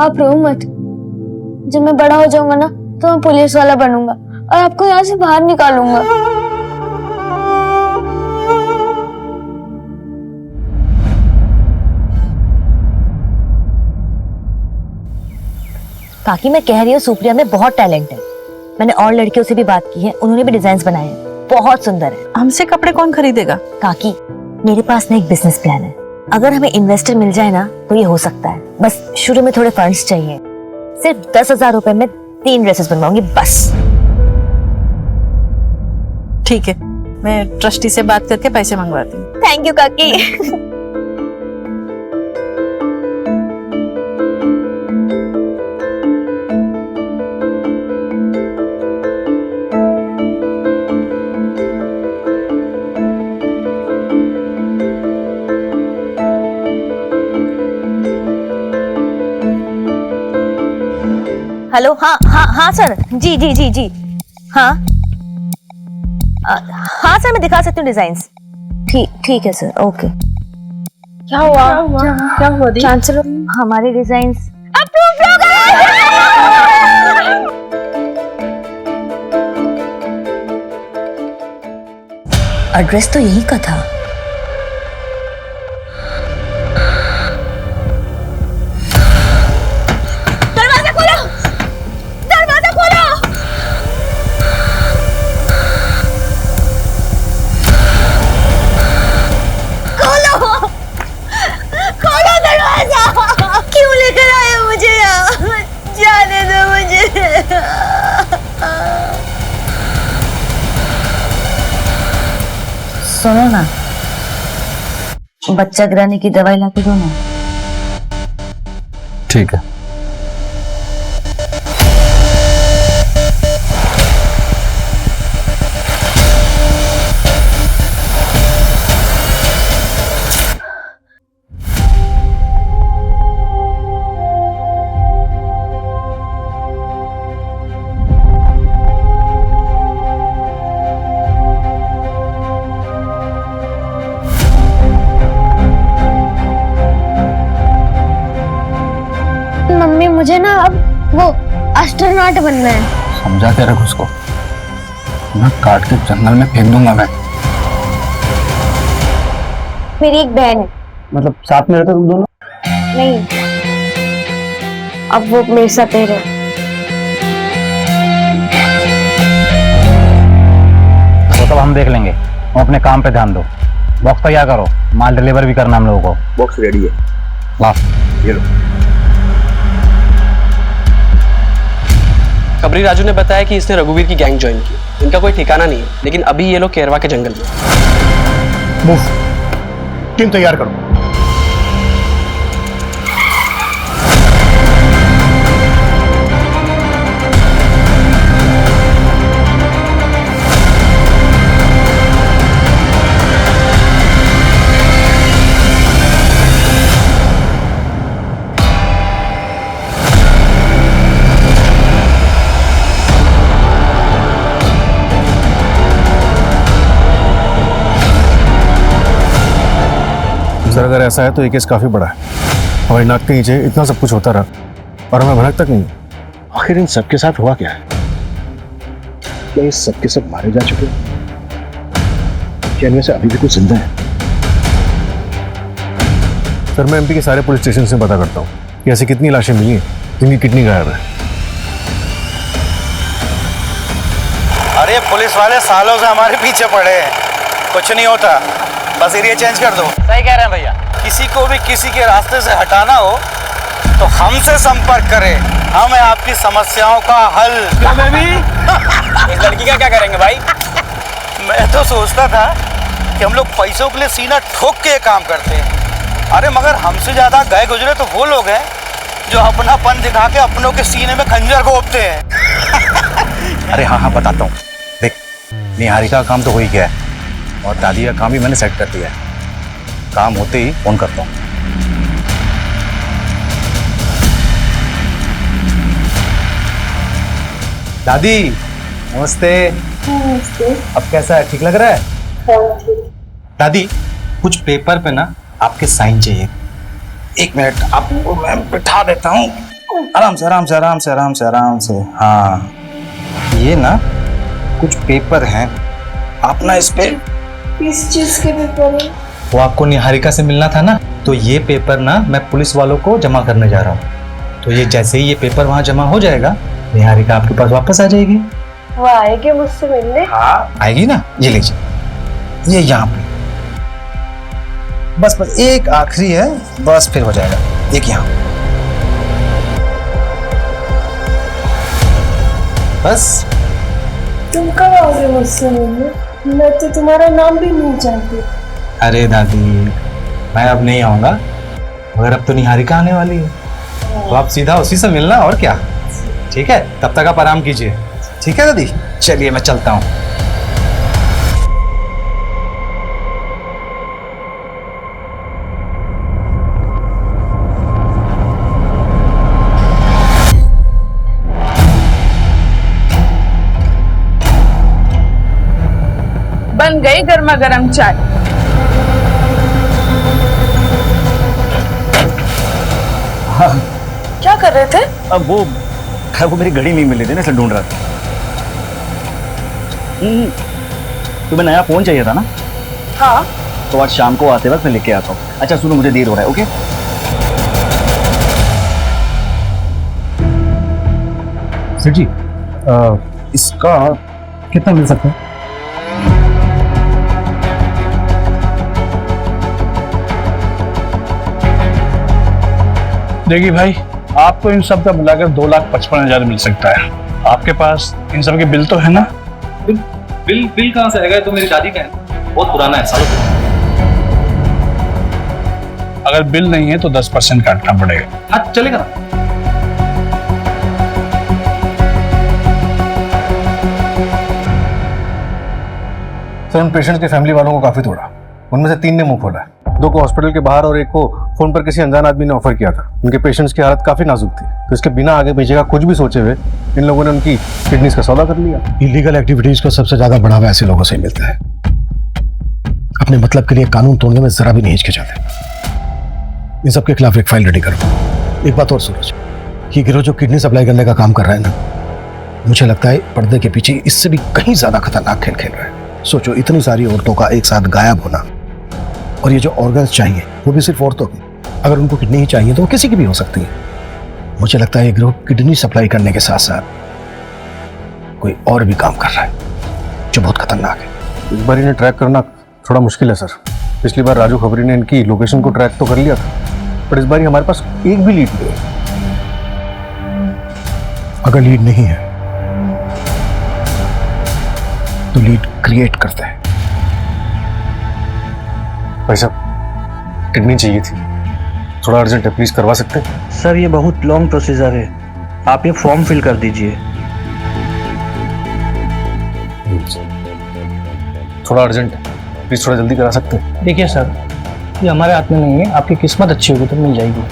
आप रो मत, जब मैं बड़ा हो जाऊंगा ना तो मैं पुलिस वाला बनूंगा और आपको यहाँ से बाहर निकालूंगा। काकी मैं कह रही हूँ सुप्रिया में बहुत टैलेंट है। मैंने और लड़कियों से भी बात की है, उन्होंने भी डिजाइन बनाए हैं, बहुत सुंदर है। हमसे कपड़े कौन खरीदेगा? काकी मेरे पास ना एक बिजनेस प्लान है, अगर हमें इन्वेस्टर मिल जाए ना तो ये हो सकता है। बस शुरू में थोड़े फंड्स चाहिए, सिर्फ 10,000 रुपए में 3 ड्रेसेस बनवाऊंगी बस। ठीक है, मैं ट्रस्टी से बात करके पैसे मंगवाती हूँ। थैंक यू काकी। हेलो, हाँ हाँ हाँ सर, जी जी जी जी हाँ हाँ सर, मैं दिखा सकती हूँ डिजाइन्स। ठीक है सर, ओके। क्या हुआ दी? कैंसिल हमारे डिजाइन्स एड्रेस तो यही का था। सुनो ना, बच्चा गिराने की दवाई लाके दो ना। ठीक है। मुझे ना अब वो एस्ट्रोनॉट बनना है। समझा के रख उसको, मैं काट के जंगल में फेंक दूंगा मैं। मेरी एक बहन है। मतलब साथ में रहते तुम दोनों? नहीं, अब वो मेरे साथ ही रहे। वो सब हम देख लेंगे, तुम अपने काम पे ध्यान दो। बॉक्स तैयार करो, माल डिलीवर भी करना हम लोगों को। बॉक्स रेडी है। ला ये लो। खबरी राजू ने बताया कि इसने रघुवीर की गैंग ज्वाइन की। इनका कोई ठिकाना नहीं है, लेकिन अभी ये लोग केरवा के जंगल में। मूव, टीम तैयार करो। सर अगर ऐसा है तो ये केस काफी बड़ा है। हमारी नाक के नीचे इतना सब कुछ होता रहा और हमें भनक तक नहीं। आखिर इन सबके साथ हुआ क्या है? क्या ये सबके सब मारे जा चुके हैं? क्या इनमें से अभी भी कुछ जिंदा है? सर मैं एमपी के सारे पुलिस स्टेशन से पता करता हूँ कि ऐसी कितनी लाशें मिली हैं जिनकी किडनी गायब है। अरे पुलिस वाले सालों से हमारे पीछे पड़े हैं, कुछ नहीं होता, बस एरिया चेंज कर दो। सही कह रहे हैं भैया। किसी को भी किसी के रास्ते से हटाना हो तो हमसे संपर्क करें, हम है आपकी समस्याओं का हल। क्यों बेबी? इस लड़की का क्या करेंगे भाई? मैं तो सोचता था कि हम लोग पैसों के लिए सीना ठोक के ये काम करते हैं। अरे मगर हमसे ज्यादा गए गुजरे तो वो लोग हैं जो अपनापन दिखा के अपनों के सीने में खंजर घोंपते हैं। अरे हाँ हाँ बताता हूँ। देख, निहारिका का काम तो हो ही गया है और दादी का काम भी मैंने सेट कर दिया है। काम होते ही फोन करता हूँ। दादी नमस्ते। नमस्ते। अब कैसा है, ठीक लग रहा है? दादी कुछ पेपर पे ना आपके साइन चाहिए। एक मिनट आपको मैं बिठा देता हूँ। आराम से आराम से आराम से आराम से आराम से। हाँ ये ना कुछ पेपर हैं, आप ना इस पे। किस चीज के पेपर है? वो आपको निहारिका से मिलना था ना, तो ये पेपर ना मैं पुलिस वालों को जमा करने जा रहा हूँ। तो ये जैसे ही ये पेपर वहाँ जमा हो जाएगा, निहारिका आपके पास वापस आ जाएगी। वो आएगी मुझसे मिलने? हाँ आएगी ना। ये लीजिए, ये यहाँ पे बस बस एक आखिरी है, बस फिर हो जाएगा। एक यहाँ बस। तुम कब आओगे मुझसे मिलने? मैं तो तुम्हारा नाम भी नहीं जानती। अरे दादी मैं अब नहीं आऊंगा, मगर अब तो निहारिका आने वाली है, तो आप सीधा उसी से मिलना और क्या। ठीक है, तब तक आप आराम कीजिए। ठीक है दादी, चलिए मैं चलता हूँ। बन गई गर्मा गर्म चाय। हाँ। क्या कर रहे थे? अब वो मेरी घड़ी नहीं मिली थी ना, इसलिए ढूंढ रहा था। तुम्हें नया फोन चाहिए था ना? हाँ। तो आज शाम को आते वक्त मैं लेके आता हूँ। अच्छा सुनो, मुझे देर हो रहा है। ओके सर जी, इसका कितना मिल सकता है? देखिए भाई, आपको इन सब का मिलाकर 2,55,000 मिल सकता है। आपके पास इन सब के बिल तो है ना? बिल कहाँ से आएगा? तो मेरी दादी का है, बहुत पुराना है, सालों पुराना। अगर बिल नहीं है तो 10% काटना पड़ेगा। हाँ चलेगा ना। सर उन पेशेंट्स के फैमिली वालों को काफी तोड़ा। उनमें से 3 ने मुंह खोला, 2 को हॉस्पिटल के बाहर और 1 को फोन पर किसी अनजान आदमी ने ऑफर किया था। उनके पेशेंट्स की हालत काफी नाजुक थी, तो इसके बिना आगे पीछे का कुछ भी सोचे हुए इन लोगों ने उनकी किडनीज का सौदा कर लिया। इलीगल एक्टिविटीज को सबसे ज्यादा बढ़ावा ऐसे लोगों से ही मिलता है। अपने मतलब के लिए कानून तोड़ने में जरा भी नहीं हिचकिचाते। इन सबके खिलाफ एक फाइल रेडी करो। एक बात और सूरज, ये गिरोह जो किडनी सप्लाई करने का काम कर रहा है ना, मुझे लगता है पर्दे के पीछे इससे भी कहीं ज्यादा खतरनाक खेल खेल रहा है। सोचो, इतनी सारी औरतों का एक साथ गायब होना, और ये जो ऑर्गन्स चाहिए वो भी सिर्फ औरतों की। अगर उनको किडनी ही चाहिए तो वो किसी की भी हो सकती है। मुझे लगता है ये गिरोह किडनी सप्लाई करने के साथ साथ कोई और भी काम कर रहा है जो बहुत खतरनाक है। इस बार इन्हें ट्रैक करना थोड़ा मुश्किल है सर। पिछली बार राजू खबरी ने इनकी लोकेशन को ट्रैक तो कर लिया था, पर इस बार हमारे पास एक भी लीड नहीं है। अगर लीड नहीं है तो लीड क्रिएट करते हैं। भाई साहब, किडनी चाहिए थी, थोड़ा अर्जेंट है, प्लीज करवा सकते हैं? सर ये बहुत लॉन्ग प्रोसीजर है, आप ये फॉर्म फिल कर दीजिए। थोड़ा अर्जेंट है, प्लीज थोड़ा जल्दी करा सकते हैं? देखिए सर, ये हमारे हाथ में नहीं है, आपकी किस्मत अच्छी होगी तो मिल जाएगी।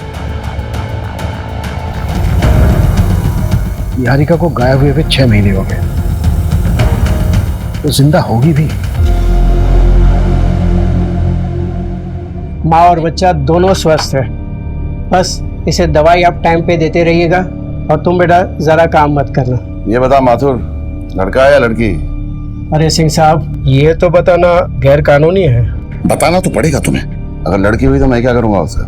निहारिका को गायब हुए 6 महीने हो गए, तो जिंदा होगी भी। माँ और बच्चा दोनों स्वस्थ है, बस इसे दवाई आप टाइम पे देते रहिएगा, और तुम बेटा जरा काम मत करना। ये बता माथुर, लड़का है या लड़की? अरे सिंह साहब, ये तो बताना गैर कानूनी है। बताना तो पड़ेगा तुम्हें। अगर लड़की हुई तो मैं क्या करूंगा उसका?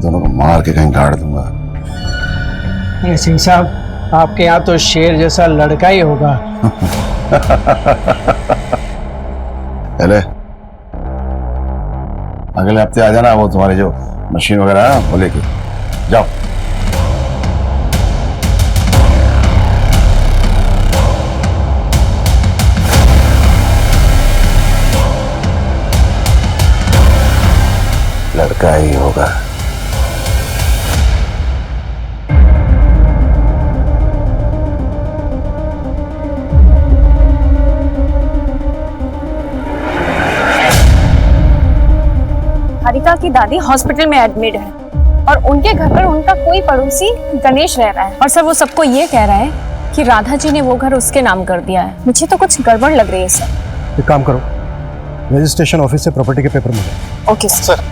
दोनों को मार के कहीं गाड़ दूंगा। अरे सिंह साहब, आपके यहाँ तो शेर जैसा लड़का ही होगा। पहले अगले हफ्ते आ जाना, वो तुम्हारी जो मशीन वगैरह है वो लेके जाओ। लड़का ही होगा। निहारिका की दादी हॉस्पिटल में एडमिट है और उनके घर पर उनका कोई पड़ोसी गणेश रह रहा है, और सर वो सबको ये कह रहा है कि राधा जी ने वो घर उसके नाम कर दिया है। मुझे तो कुछ गड़बड़ लग रही है सर। एक काम करो, रजिस्ट्रेशन ऑफिस से प्रॉपर्टी के पेपर मिले। Okay sir.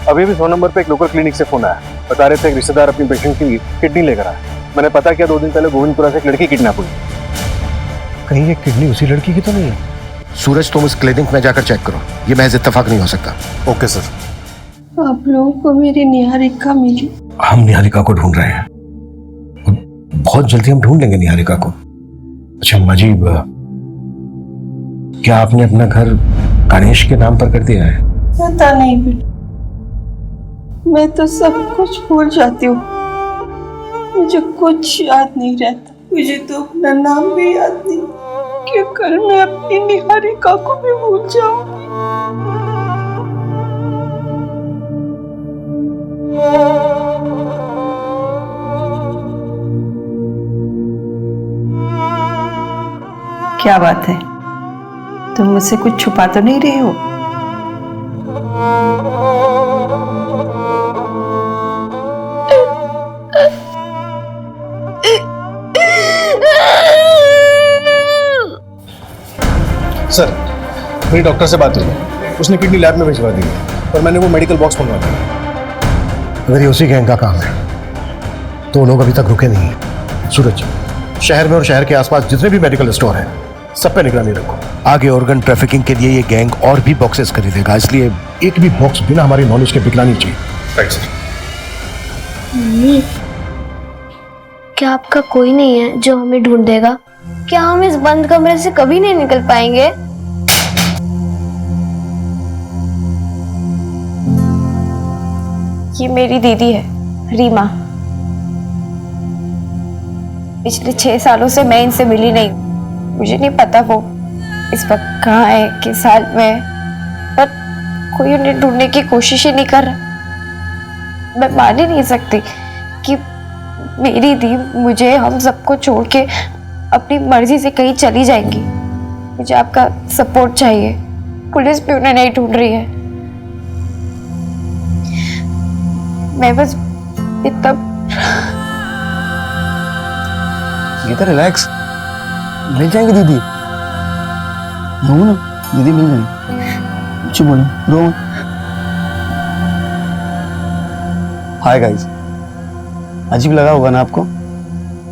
अभी भी 100 नंबर पे एक लोकल क्लिनिक से फोन आया, बता रहे थे एक रिश्तेदार अपनी पेशेंट की किडनी लेकर आया। मैंने पता किया, 2 दिन पहले गोविंदपुरा से एक लड़की किडनैप हुई। कहीं ये किडनी उसी लड़की की तो नहीं है? सूरज, तुम उस क्लिनिक में जाकर चेक करो, ये महज इत्तेफाक नहीं हो सकता। Okay sir. आप लोगों को मेरी निहारिका मिली? हम निहारिका को ढूंढ रहे हैं, बहुत जल्दी हम ढूंढ लेंगे निहारिका को। अच्छा मजीब, क्या आपने अपना घर गणेश के नाम पर कर दिया है? पता नहीं बेटा, मैं तो सब कुछ भूल जाती हूँ, मुझे कुछ याद नहीं रहता। मुझे तो अपना नाम भी याद नहीं कि कल मैं अपनी निहारिका को भी भूल जाऊंगी। क्या बात है, तुम मुझसे कुछ छुपा तो नहीं रहे हो? सर, मेरी डॉक्टर से बात हुई, उसने किडनी लैब में भिजवा दी है, और मैंने वो मेडिकल बॉक्स मंगवा दिया। अगर ये उसी गैंग का काम है तो लोग अभी तक रुके नहीं हैं। सूरज, शहर में और शहर के आसपास जितने भी मेडिकल स्टोर हैं सब पे निगरानी रखो। आगे ऑर्गन ट्रैफिकिंग के लिए ये गैंग और भी बॉक्सेस खरीदेगा, इसलिए एक भी बॉक्स बिना हमारी नॉलेज के बिकना नहीं चाहिए। Right sir. मम्मी, क्या आपका कोई नहीं है जो हमें ढूंढ देगा? क्या हम इस बंद कमरे से कभी नहीं निकल पाएंगे? ये मेरी दीदी है रीमा। पिछले 6 सालों से मैं इनसे मिली नहीं, मुझे नहीं पता वो इस वक्त कहाँ है, किस हाल में है, पर कोई उन्हें ढूंढने की कोशिश ही नहीं कर रहा। मैं मान ही नहीं सकती कि मेरी दी मुझे, हम सबको छोड़ के अपनी मर्जी से कहीं चली जाएंगी। मुझे आपका सपोर्ट चाहिए, पुलिस भी उन्हें नहीं ढूंढ रही है। मैं बस इतना गीता रिलैक्स, मिल जाएंगे दीदी। रो ना, दीदी मिल जाएंगे। चुप बोलो, रो। हाय गाइस, अजीब लगा होगा ना आपको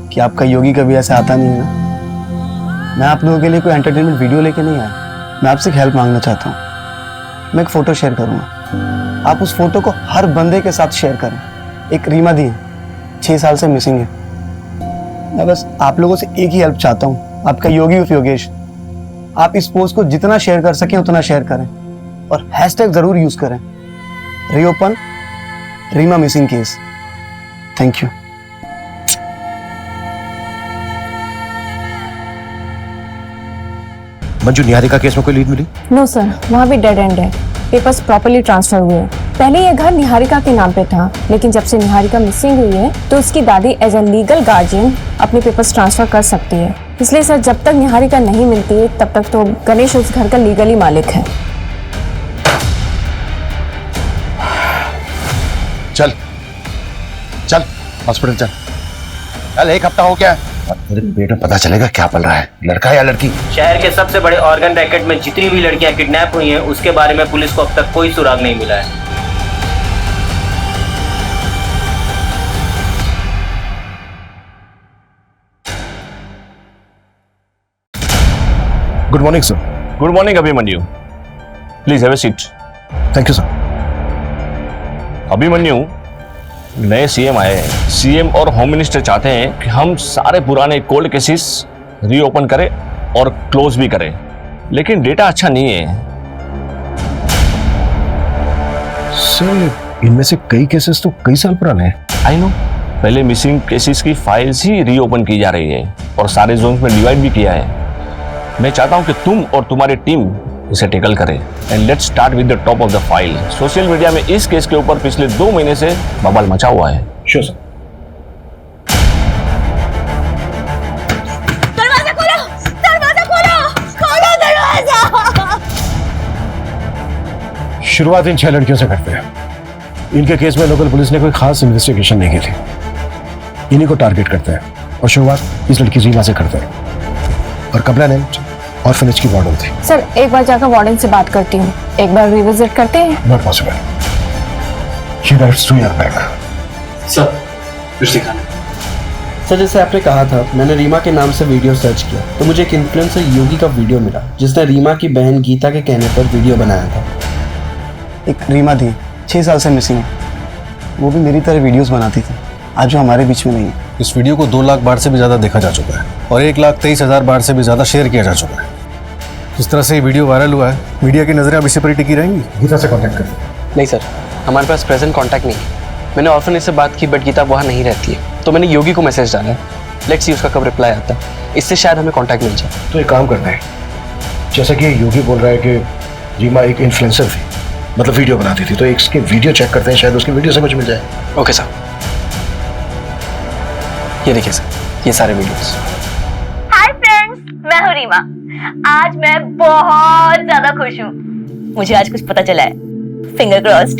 कि आपका योगी कभी ऐसे आता नहीं है ना। मैं आप लोगों के लिए कोई एंटरटेनमेंट वीडियो लेके नहीं आया, मैं आपसे हेल्प मांगना चाहता हूँ। मैं एक फ़ोटो शेयर करूँगा, आप उस फोटो को हर बंदे के साथ शेयर करें। एक रीमा दी है, 6 साल से मिसिंग है। मैं बस आप लोगों से एक ही हेल्प चाहता हूँ, आपका योगी उफ योगेश, आप इस पोस्ट को जितना शेयर कर सकें उतना शेयर करें और हैशटैग ज़रूर यूज़ करें, reopen Reema missing case. Thank you. Manju, Niharika case में कोई लीड मिली? नो सर, वहाँ भी डेड एंड है। पेपर्स प्रॉपर्ली ट्रांसफर हुए हैं। पहले ये घर निहारिका के नाम पे था, लेकिन जब से निहारिका मिसिंग हुई है तो उसकी दादी एज ए लीगल गार्जियन अपने पेपर्स ट्रांसफर कर सकती है। इसलिए सर, जब तक निहारिका नहीं मिलती है तब तक तो गणेश उस घर का लीगली मालिक है। चल चल हॉस्पिटल चल। चल, 1 हफ्ता हो गया, तेरे पेट में पता चलेगा क्या पल रहा है, लड़का है या लड़की। शहर के सबसे बड़े ऑर्गन रैकेट में जितनी भी लड़कियां किडनैप हुई हैं उसके बारे में पुलिस को अब तक कोई सुराग नहीं मिला है। Good morning sir. Good morning Abhimanyu, please have a seat. Thank you sir. Abhimanyu, नए सीएम आए हैं। सीएम और होम मिनिस्टर चाहते हैं कि हम सारे पुराने कोल्ड केसेस रीओपन करें और क्लोज भी करें, लेकिन डेटा अच्छा नहीं है। सर, इनमें से कई केसेस तो कई साल पुराने हैं। आई नो, पहले मिसिंग केसेस की फाइल्स ही रीओपन की जा रही है और सारे जोन्स में डिवाइड भी किया है। मैं चाहता हूं कि तुम और तुम्हारी टीम इसे टेकल करें and let's start with the top of the file. Social media में इस केस के ऊपर पिछले 2 महीने से बवाल मचा हुआ है। Sure sir. दरवाजा खोलो, दरवाजा खोलो, खोलो दरवाजा। शुरुआत इन 6 लड़कियों से करते हैं। इनके केस में लोकल पुलिस ने कोई खास इन्वेस्टिगेशन नहीं की थी, इन्हीं को टारगेट करते हैं और शुरुआत इस लड़की रीमा से करते हैं। और कंप्लेनेंट ऑर्फनेज की वार्डन थी। सर, एक बार जाकर वार्डन से बात करती हूँ, एक बार रिविजिट करते हैं। Not possible, she writes to your back. Sir, कुछ दिखाना। सर, जैसे आपने कहा था, मैंने रीमा के नाम से वीडियो सर्च किया तो मुझे एक इन्फ्लुएंसर योगी का वीडियो मिला जिसने रीमा की बहन गीता के कहने पर वीडियो बनाया था। एक रीमा थी, 6 साल से मिसिंग है, वो भी मेरी तरह वीडियोस बनाती थी, आज वो हमारे बीच में नहीं है। इस वीडियो को 2 लाख बार से भी ज्यादा देखा जा चुका है और 1,23,000 बार से भी ज्यादा शेयर किया जा चुका है। जिस तरह से ये वीडियो वायरल हुआ है, मीडिया की नजरें अब इसी पर ही टिकी रहेंगी। गीता से कांटेक्ट कर। नहीं सर, हमारे पास प्रेजेंट कांटेक्ट नहीं है। मैंने ऑर्फनेज से बात की बट गीता वहाँ नहीं रहती है, तो मैंने योगी को मैसेज डाला है। लेट्स सी उसका कब रिप्लाई आता है, इससे शायद हमें कांटेक्ट मिल जाए। तो एक काम करते हैं, जैसा कि योगी बोल रहा है कि रीमा एक इन्फ्लुएंसर थी, मतलब वीडियो बनाती थी, तो इसके वीडियो चेक करते हैं, शायद उसकी वीडियो से कुछ मिल जाए। Okay sir. ये देखिए सर, ये सारे वीडियोस। हाय फ्रेंड्स, मैं हूँ रीमा। आज मैं बहुत ज्यादा खुश हूँ, मुझे आज कुछ पता चला है, फिंगर क्रॉस्ड।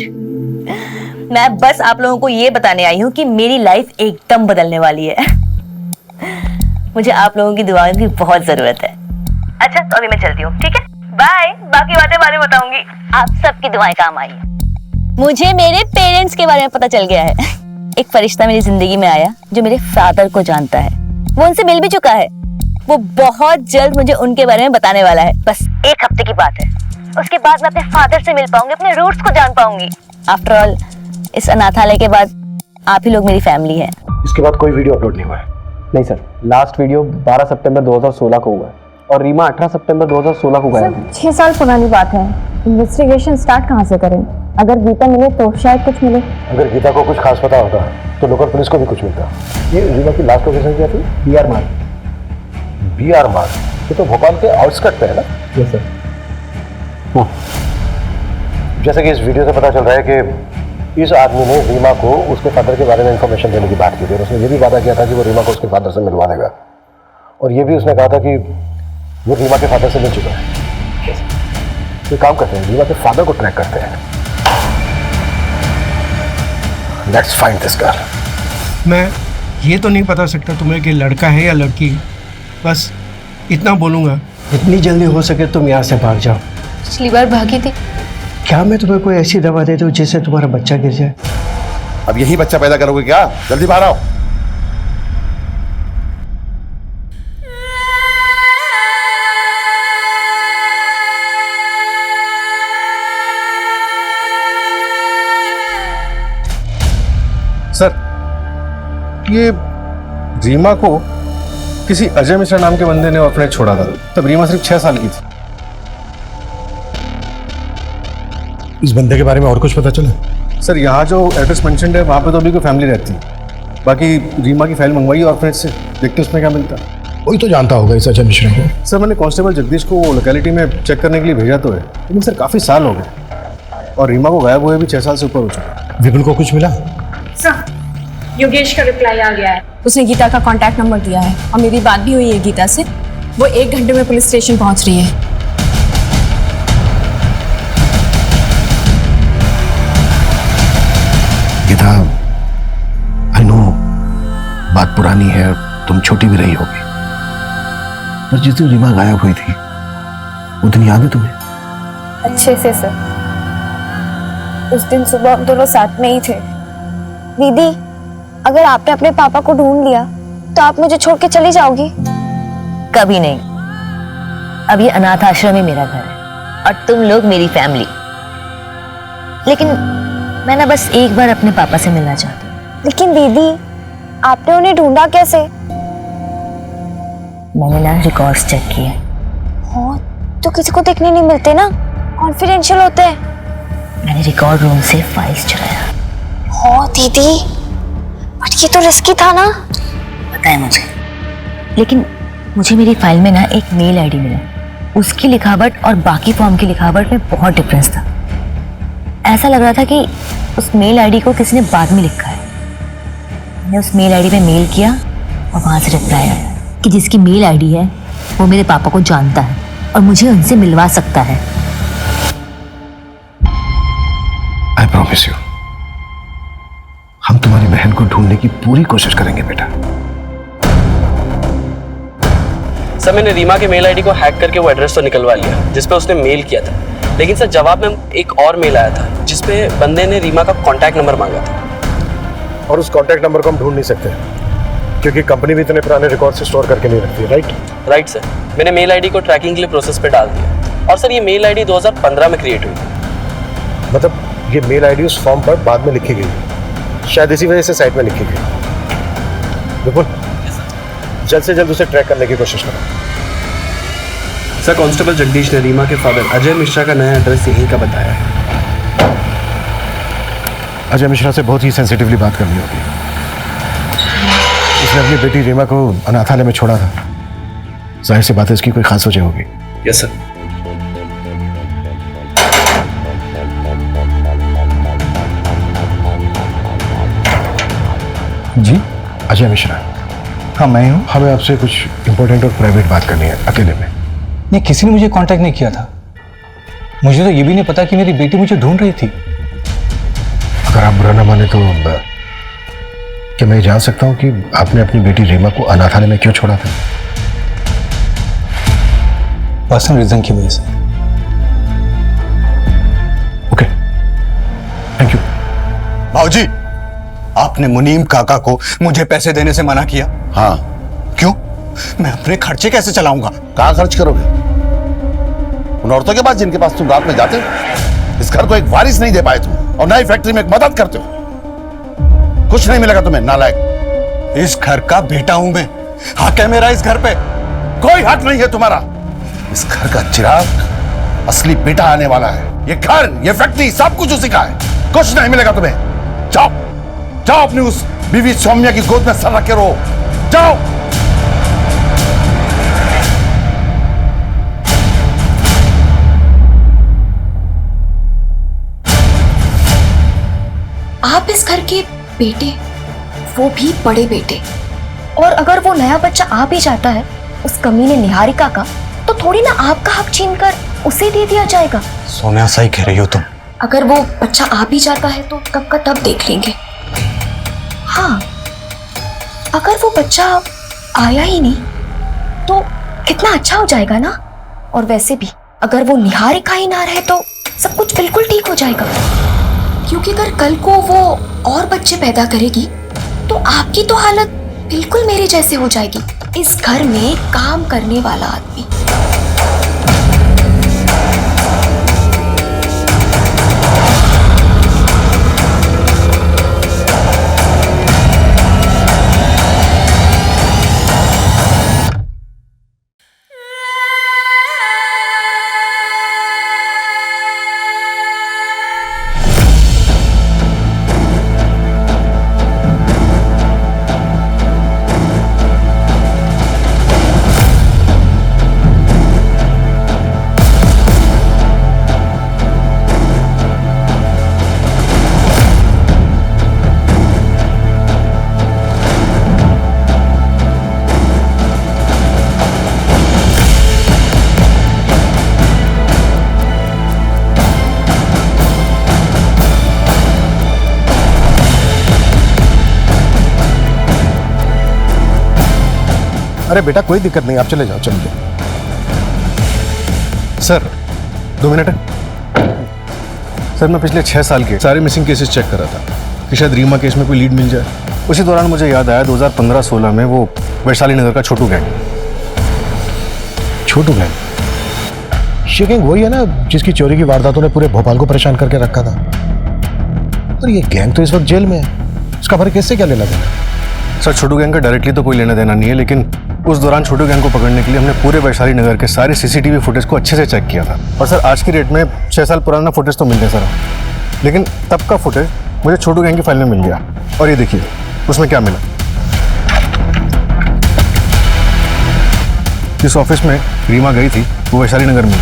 मैं बस आप लोगों को ये बताने आई हूँ कि मेरी लाइफ एकदम बदलने वाली है। मुझे आप लोगों की दुआओं की बहुत जरूरत है। अच्छा, तो अभी मैं चलती हूँ, ठीक है? बाय। बाकी बातें बाद में बताऊंगी। आप सबकी दुआएं काम आई है। मुझे मेरे पेरेंट्स के बारे में पता चल गया है। एक फरिश्ता मेरी जिंदगी में आया जो मेरे फादर को जानता है, वो उनसे मिल भी चुका है। वो बहुत जल्द मुझे उनके बारे में बताने वाला है, बस 1 हफ्ते की बात है। उसके बाद मैं अपने फादर से मिल पाऊंगी, अपने रूट्स को जान पाऊंगी। आफ्टर ऑल, इस अनाथालय के बाद आप ही लोग मेरी फैमिली है। इसके बाद कोई वीडियो अपलोड नहीं हुआ है? नहीं सर, लास्ट वीडियो 12 सितंबर 2016 को हुआ है और रीमा 18 सितंबर 2016 को गया था। 6 साल पुरानी बात है। इन्वेस्टिगेशन स्टार्ट कहाँ से करें? अगर गीता मिले तो शायद कुछ मिले। अगर गीता को कुछ खास पता होता तो लोकल पुलिस को भी कुछ मिलता। ये रीमा की लास्ट लोकेशन क्या थी? BR मार्ग। BR मार्ग, ये तो भोपाल के आउटस्कर्ट पे है ना? Yes sir. जैसे कि इस वीडियो से पता चल रहा है कि इस आदमी ने रीमा को उसके फादर के बारे में इंफॉर्मेशन देने की बात की थी और उसने ये भी वादा किया था कि वो रीमा को उसके फादर से मिलवा देगा, और ये भी उसने कहा था कि वो रीमा के फादर से मिल चुका है। तो काम करते हैं, रीमा के फादर को ट्रैक करते हैं। Let's find this girl. मैं ये तो नहीं बता सकता तुम्हें कि लड़का है या लड़की, बस इतना बोलूँगा, इतनी जल्दी हो सके तुम यहाँ से भाग जाओ। पिछली बार भागी थी। क्या मैं तुम्हें कोई ऐसी दवा दे दूँ जिससे तुम्हारा बच्चा गिर जाए? अब यही बच्चा पैदा करोगे क्या? जल्दी बाहर आओ। सर, ये रीमा को किसी अजय मिश्रा नाम के बंदे ने ऑर्फनेज छोड़ा था। तब रीमा सिर्फ 6 साल की थी। इस बंदे के बारे में और कुछ पता चला? सर, यहाँ जो एड्रेस मेंशन्ड है वहाँ पे तो अभी कोई फैमिली रहती है। बाकी रीमा की फाइल मंगवाई है ऑर्फनेज से, देखते उसमें क्या मिलता है। वही तो जानता होगा इस अजय मिश्रा को। सर, मैंने कांस्टेबल जगदीश को लोकेलिटी में चेक करने के लिए भेजा तो है, लेकिन सर काफ़ी साल हो गए और रीमा को गायब हुए भी 6 साल से ऊपर हो चुका। विपुल को कुछ मिला? सर, योगेश का रिप्लाई आ गया है। उसने गीता का कांटेक्ट नंबर दिया है और मेरी बात भी हुई है गीता से। वो 1 घंटे में पुलिस स्टेशन पहुंच रही है। गीता, आई नो बात पुरानी है, तुम छोटी भी रही होगी, पर जिस दिन रीमा गायब हुई थी वो दिन याद है तुम्हें? अच्छे से सर। उस दिन सुबह हम दोनों साथ में ही थे। दीदी, अगर आपने अपने पापा को ढूंढ लिया तो आप मुझे छोड़ के चली जाओगी? कभी नहीं। अब ये अनाथ आश्रम ही मेरा घर है और तुम लोग मेरी फैमिली। लेकिन मैं ना बस एक बार अपने पापा से मिलना चाहती हूँ। लेकिन दीदी, आपने उन्हें ढूंढा कैसे? मैंने ना रिकॉर्ड्स चेक किए। हाँ, तो किसी को देखने नहीं मिलते ना, कॉन्फिडेंशियल होते हैं। मैंने रिकॉर्ड रूम से फाइल्स चुराया। हाँ दीदी, बट ये तो रिस्की था ना। पता है मुझे, लेकिन मुझे मेरी फाइल में ना एक मेल आईडी मिला। उसकी लिखावट और बाकी फॉर्म की लिखावट में बहुत डिफरेंस था। ऐसा लग रहा था कि उस मेल आईडी को किसी ने बाद में लिखा है। मैंने उस मेल आईडी पे मेल किया और वहां से रिप्लाई आया कि जिसकी मेल आईडी है वो मेरे पापा को जानता है और मुझे उनसे मिलवा सकता है। आई प्रॉमिस यू, हम तुम्हारी बहन को ढूंढने की पूरी कोशिश करेंगे बेटा। सर, मैंने रीमा के मेल आईडी को हैक करके वो एड्रेस तो निकलवा लिया जिस पे उसने मेल किया था, लेकिन सर जवाब में एक और मेल आया था जिसपे बंदे ने रीमा का कांटेक्ट नंबर मांगा था। और उस कांटेक्ट नंबर को हम ढूंढ नहीं सकते क्योंकि कंपनी भी इतने पुराने रिकॉर्ड से स्टोर करके नहीं रखती। राइट सर, मैंने मेल आईडी को ट्रैकिंग के लिए प्रोसेस पे डाल दिया और सर ये मेल आईडी 2015 में क्रिएट हुई थी। मतलब ये मेल आईडी उस फॉर्म पर बाद में लिखी गई, शायद इसी वजह से साइट में लिखी गई। बिल्कुल, जल्द से जल्द उसे ट्रैक करने की कोशिश करो। सर, कांस्टेबल जगदीश ने रीमा के फादर अजय मिश्रा का नया एड्रेस यहीं का बताया है। अजय मिश्रा से बहुत ही सेंसिटिवली बात करनी होगी। उसने अपनी बेटी रीमा को अनाथालय में छोड़ा था। जाहिर सी बात है इसकी कोई खास वजह होगी। Yes sir. जी, अजय मिश्रा। हाँ, मैं हूँ। हमें आपसे कुछ इंपॉर्टेंट और प्राइवेट बात करनी है, अकेले में। नहीं, किसी ने मुझे कांटेक्ट नहीं किया था। मुझे तो ये भी नहीं पता कि मेरी बेटी मुझे ढूंढ रही थी। अगर आप बुरा ना माने तो क्या मैं जान सकता हूँ कि आपने अपनी बेटी रीमा को अनाथालय में क्यों छोड़ा था? पर्सनल रीजन की वजह से। Okay, thank you. भाऊजी, आपने मुनीम काका को मुझे पैसे देने से मना किया। हाँ। क्यों? मैं अपने खर्चे कैसे चलाऊंगा? कहाँ खर्च करोगे? उन औरतों के पास जिनके पास तुम रात में जाते हो। इस घर को एक वारिस नहीं दे पाए तुम, और नई फैक्ट्री में एक मदद करते हो। कुछ नहीं मिलेगा तुम्हें, नालायक। इस घर का बेटा हूं मैं, हक है मेरा इस घर पे। कोई हक नहीं है तुम्हारा। इस घर का चिराग असली बेटा आने वाला है। ये घर, ये फैक्ट्री, सब कुछ उसी का है। कुछ नहीं मिलेगा तुम्हें। जाओ जाओ, अपनी उस बीवी सौम्या की गोद में सर रख के रहो। जाओ। आप इस घर के बेटे, वो भी बड़े बेटे, और अगर वो नया बच्चा आ भी जाता है उस कमीने निहारिका का, तो थोड़ी ना आपका हक छीनकर उसे दे दिया जाएगा। सोनिया, सही कह रही हो तुम। अगर वो बच्चा आ भी जाता है तो कब का तब देख लेंगे। हाँ, अगर वो बच्चा आया ही नहीं तो कितना अच्छा हो जाएगा ना। और वैसे भी अगर वो निहारिका ही ना रहे तो सब कुछ बिल्कुल ठीक हो जाएगा। क्योंकि अगर कल को वो और बच्चे पैदा करेगी तो आपकी तो हालत बिल्कुल मेरे जैसे हो जाएगी। इस घर में काम करने वाला आदमी। अरे बेटा कोई दिक्कत नहीं, आप चले जाओ, चले जाओ। सर 2 मिनट है। सर मैं पिछले 6 साल के सारे मिसिंग केसेस चेक कर रहा था कि शायद रीमा केस में कोई लीड मिल जाए। उसी दौरान मुझे याद आया 2015-16 में वो वैशाली नगर का छोटू गैंग। छोटू गैंग? ये गैंग वही है ना जिसकी चोरी की वारदातों ने पूरे भोपाल को परेशान करके रखा था। पर ये गैंग तो इस वक्त जेल में है, इसका फर्क इससे क्या लेना देना? सर छोटू गैंग का डायरेक्टली तो कोई लेना देना नहीं है, लेकिन उस दौरान छोटू गैंग को पकड़ने के लिए हमने पूरे वैशाली नगर के सारे सीसीटीवी फुटेज को अच्छे से चेक किया था। और सर आज की डेट में 6 साल पुराना फुटेज तो मिल गया सर, लेकिन तब का फुटेज मुझे छोटू गैंग की फाइल में मिल गया। और ये देखिए उसमें क्या मिला। जिस ऑफिस में रीमा गई थी वो वैशाली नगर में।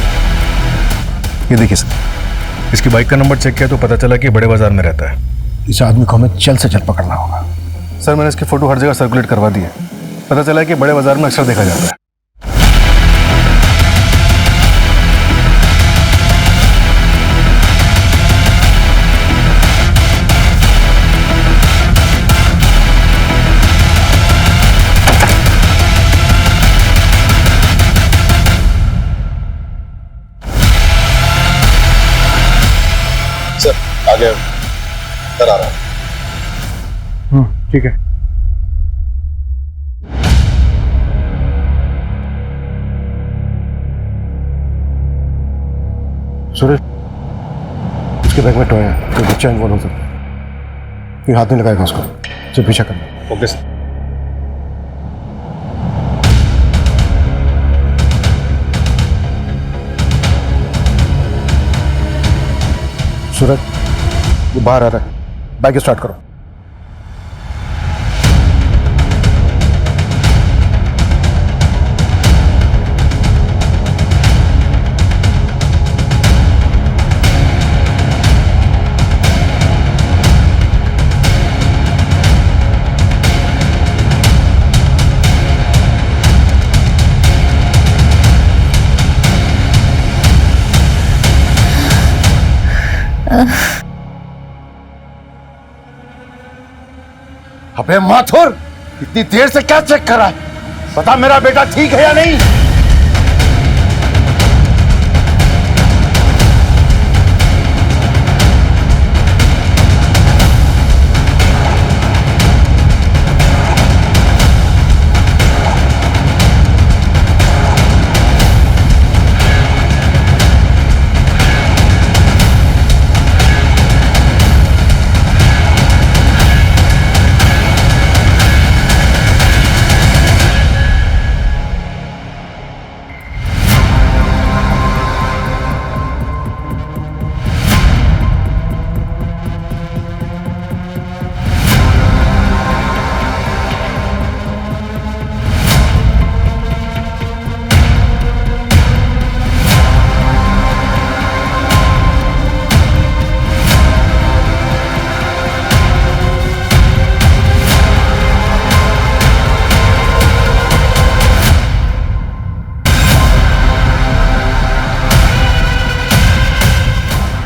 ये देखिए सर, इसकी बाइक का नंबर चेक किया तो पता चला कि बड़े बाजार में रहता है। इस आदमी को हमें जल्द से जल्द पकड़ना होगा। सर मैंने इसकी फोटो हर जगह सर्कुलेट करवा दी है, पता चला कि बड़े बाजार में अक्सर देखा जाता है। सर आगे कर आ रहा है। ठीक है। सुरेश, उसके बैग में टॉय है, तो बच्चा इन्वॉल्व हो सकता है। ये हाथ नहीं लगाएगा उसको, सिर्फ पीछा करना। Okay sir. सूरज, वो बाहर आ रहा है, बाइक स्टार्ट करो। अबे माथुर, इतनी देर से क्या चेक कर रहा है? बता मेरा बेटा ठीक है या नहीं?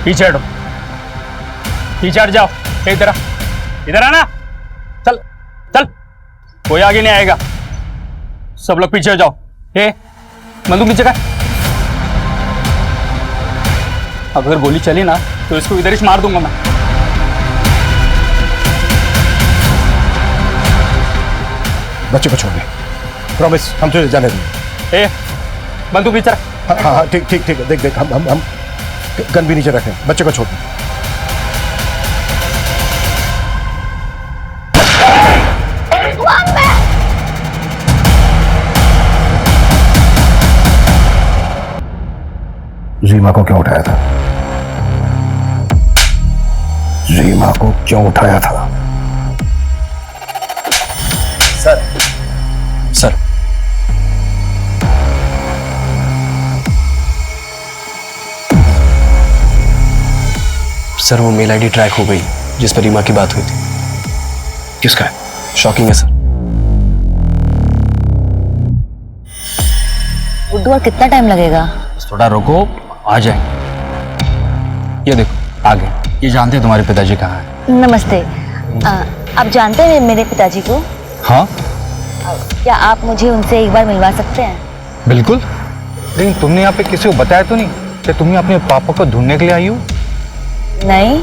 पीछे हटो, पीछे हट जाओ। इधर इधर आना, चल चल, कोई आगे नहीं आएगा, सब लोग पीछे हो जाओ। बंदूक नीचे का। अगर गोली चली ना तो इसको इधर ही मार दूंगा मैं। बच्चे को छोड़ दे, प्रॉमिस, हम तुझे जाने देंगे। ए बंदूक नीचे रख। हाँ हाँ हाँ, ठीक ठीक ठीक है, देख देख, हम गन भी नीचे रखें, बच्चे को छोड़ दे। रीमा को क्यों उठाया था? रीमा को क्यों उठाया था? सर सर सर वो मेल आईडी ट्रैक हो गई जिस पर रीमा की बात हुई थी। किसका है? शॉकिंग है सर। गुड्डू, और कितना टाइम लगेगा? थोड़ा रुको, आ जाएंगे। ये देखो आ गए। ये जानते हैं तुम्हारे पिताजी कहाँ हैं? नमस्ते। आप जानते हैं मेरे पिताजी को? हाँ क्या आप मुझे उनसे एक बार मिलवा सकते हैं? बिल्कुल। लेकिन तुमने यहाँ पे किसी को बताया तो नहीं कि तुम्हें अपने पापा को ढूंढने के लिए आई हो? नहीं।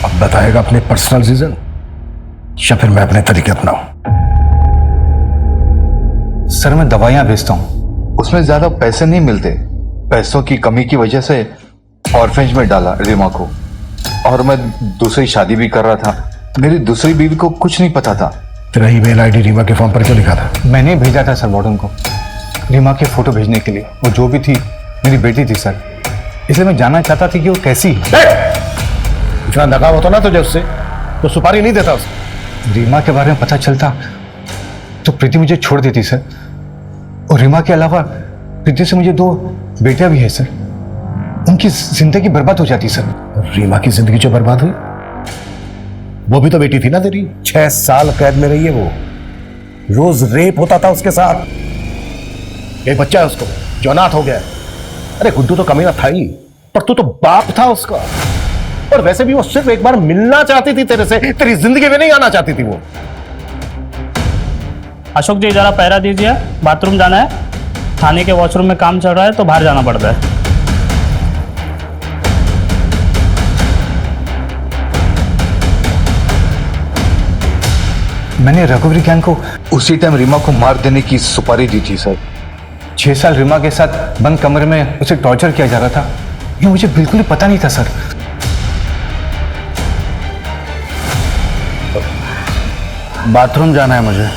अब बताएगा अपने पर्सनल रीजन या फिर मैं अपने तरीके अपनाऊं? सर मैं दवाइयाँ भेजता हूँ, उसमें ज्यादा पैसे नहीं मिलते। पैसों की कमी की वजह से ऑर्फेंज में डाला रीमा को, और मैं दूसरी शादी भी कर रहा था। मेरी दूसरी बीवी को कुछ नहीं पता था। तेरा ईमेल आईडी रीमा के फॉर्म पर क्यों लिखा था? मैंने भेजा था सर वार्डन को रीमा की फोटो भेजने के लिए। वो जो भी थी मेरी बेटी थी सर, इसलिए मैं जानना चाहता था कि वो कैसी है। इतना लगाव होता ना तुझे उससे तो सुपारी नहीं देता उसे। रीमा के बारे में पता चलता तो प्रीति मुझे छोड़ देती सर। और रीमा के अलावा प्रीति से मुझे 2 बेटियां भी है सर। उनकी जिंदगी बर्बाद हो जाती सर। रीमा की जिंदगी जो बर्बाद हुई, वो भी तो बेटी थी ना तेरी। 6 साल कैद में रही है वो। रोज रेप होता था उसके साथ। एक बच्चा है उसको जो अनाथ हो गया है। अरे गुड्डू तो कमीना था ही, पर तू तो बाप था उसका। और वैसे भी वो सिर्फ एक बार मिलना चाहती थी तेरे से, तेरी जिंदगी में नहीं आना चाहती थी वो। अशोक जी जरा पैरा दीजिए, बाथरूम जाना है। थाने के वॉशरूम में काम चल रहा है तो बाहर जाना पड़ता है। मैंने रघुवीर गैंग को उसी टाइम रीमा को मार देने की सुपारी दी थी सर। 6 साल रीमा के साथ बंद कमरे में उसे टॉर्चर किया जा रहा था, ये मुझे बिल्कुल ही पता नहीं था सर। बाथरूम जाना है मुझे।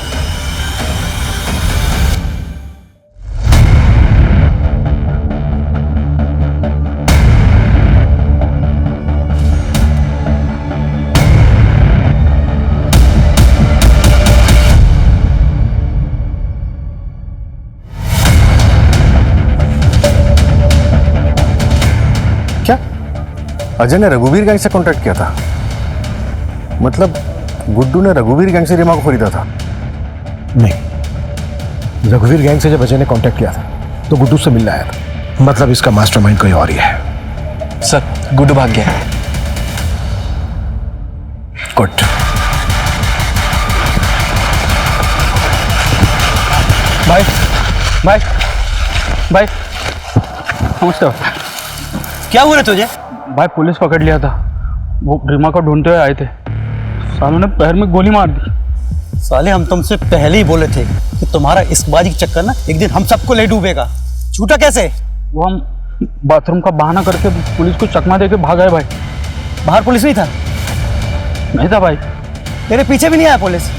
अजय ने रघुवीर गैंग से कांटेक्ट किया था? मतलब गुड्डू ने रघुवीर गैंग से रीमा को खरीदा था? नहीं, रघुवीर गैंग से जब अजय ने कांटेक्ट किया था तो गुड्डू से मिलने आया था। मतलब इसका मास्टरमाइंड कोई और ही है। सर गुड्डू भाग गया है। गुड। भाई भाई भाई नमस्ते। क्या हुआ तुझे? भाई पुलिस पकड़ लिया था, वो रीमा को ढूंढते हुए आए थे। सालों ने पैर में गोली मार दी। साले हम तुमसे पहले ही बोले थे कि तुम्हारा इश्कबाजी का चक्कर ना एक दिन हम सबको ले डूबेगा। छूटा कैसे? वो हम बाथरूम का बहाना करके पुलिस को चकमा देके भाग आए भाई। बाहर पुलिस नहीं था? नहीं था भाई। तेरे पीछे भी नहीं आया पुलिस?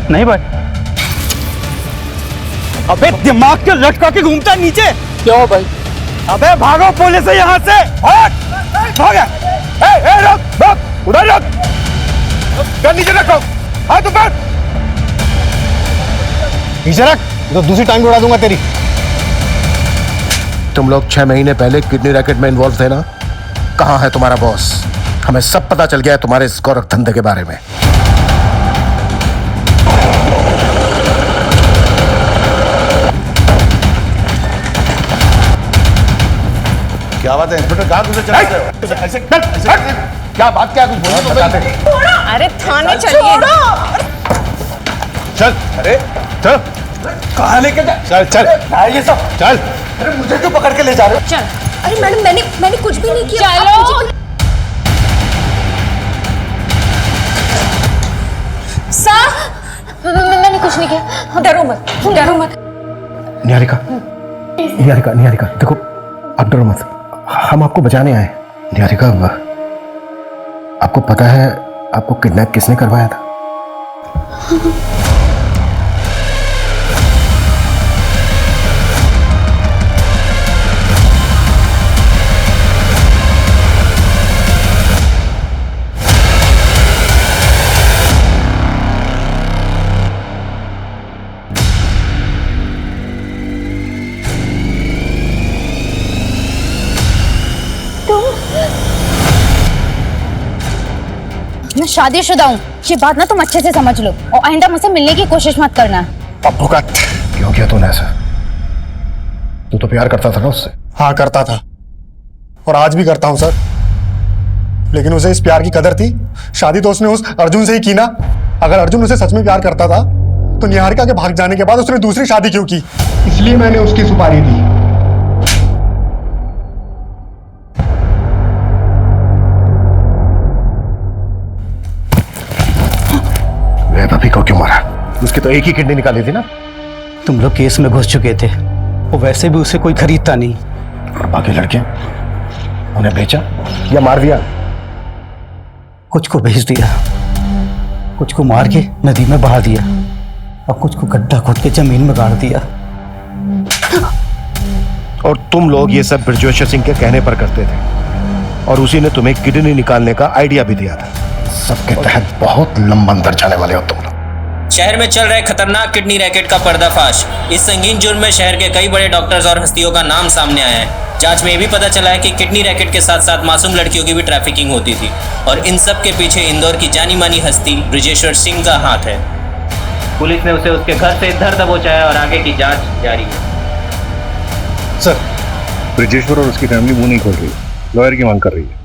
नहीं भाई। अबे दिमाग के लटका के घूमता है नीचे। क्या हो भाई? अबे भागो पुलिस से यहाँ से। भाग। रुक उधर रुक। कर नीचे रखो, हाथ ऊपर। नीचे रख, तो दूसरी टांग उड़ा दूंगा तेरी। तुम लोग 6 महीने पहले किडनी रैकेट में इन्वॉल्व थे ना? कहाँ है तुम्हारा बॉस? हमें सब पता चल गया है तुम्हारे इस गोरख धंधे के बारे में। क्या बात है इंस्पेक्टर, कहाँ तुझे चला रहे हो? ऐसे क्या बात, क्या कुछ बोलो तो सही। अरे थाने चलिए। चल, अरे चल, कहाँ लेके जा? चल चल ये सब चल। अरे मुझे क्यों पकड़ के ले जा रहे हो? चल। अरे मैडम मैंने कुछ भी नहीं किया। चलो। सर डरो मत, डरो मत। निहारिका, निहारिका, निहारिका, देखो आप डरो मत, हम आपको बचाने आए। निहारिका, आपको पता है आपको किडनैप किसने करवाया था? मैं शादीशुदा हूँ, ये बात ना तुम अच्छे से समझ लो और आइंदा मुझसे मिलने की कोशिश मत करना। अभुकत, क्यों किया तूने ऐसा? तू तो प्यार करता था ना उससे? हाँ करता था, और आज भी करता हूं सर, लेकिन उसे इस प्यार की कदर थी। शादी तो उसने उस अर्जुन से ही की ना। अगर अर्जुन उसे सच में प्यार करता था तो निहारिका के भाग जाने के बाद उसने दूसरी शादी क्यों की? इसलिए मैंने उसकी सुपारी दी। भाभी को क्यों मारा? उसकी तो एक ही किडनी निकाली थी ना। तुम लोग केस में घुस चुके थे, और वैसे भी उसे कोई खरीदता नहीं। और बाकी लड़कियां, उन्हें बेचा या मार दिया? कुछ को भेज दिया, कुछ को मार के नदी में बहा दिया, और कुछ को गड्ढा खोद के जमीन में गाड़ दिया। और तुम लोग ये सब ब्रजेश्वर सिंह के कहने पर करते थे, और उसी ने तुम्हें किडनी निकालने का आइडिया भी दिया था। सबके तहत बहुत लंबा अंदर जाने वाले हो तुम लोग। शहर में चल रहे खतरनाक किडनी रैकेट का पर्दाफाश। इस संगीन जुर्म में शहर के कई बड़े डॉक्टर्स और हस्तियों का नाम सामने आया है। जांच में ये भी पता चला है कि किडनी रैकेट के साथ साथ मासूम लड़कियों की भी ट्रैफिकिंग होती थी, और इन सब के पीछे इंदौर की जानी मानी हस्ती ब्रजेश्वर सिंह का हाथ है। पुलिस ने उसे उसके घर से धर दबोचा है और आगे की जांच जारी है। सर, ब्रजेश्वर और उसकी फैमिली मुंह नहीं खोल रही, लॉयर की मांग कर रही है।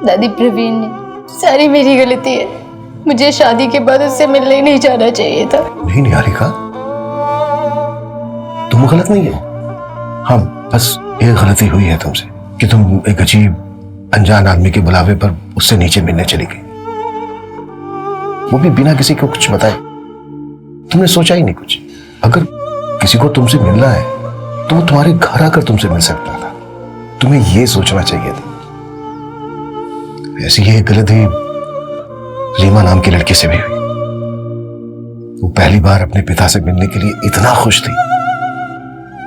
दादी, प्रवीण ने, सारी मेरी गलती है। मुझे शादी के बाद उससे मिलने ही नहीं जाना चाहिए था। नहीं निहारिका, तुम गलत नहीं हो। हम बस एक गलती हुई है तुमसे कि तुम एक अजीब अनजान आदमी के बुलावे पर उससे नीचे मिलने चली गई, वो भी बिना किसी को कुछ बताए। तुमने सोचा ही नहीं कुछ। अगर किसी को तुमसे मिलना है तो वो तुम्हारे घर आकर तुमसे मिल सकता था। तुम्हें ये सोचना चाहिए था। ऐसी ही गलती रीमा नाम की लड़की से भी हुई। वो पहली बार अपने पिता से मिलने के लिए इतना खुश थी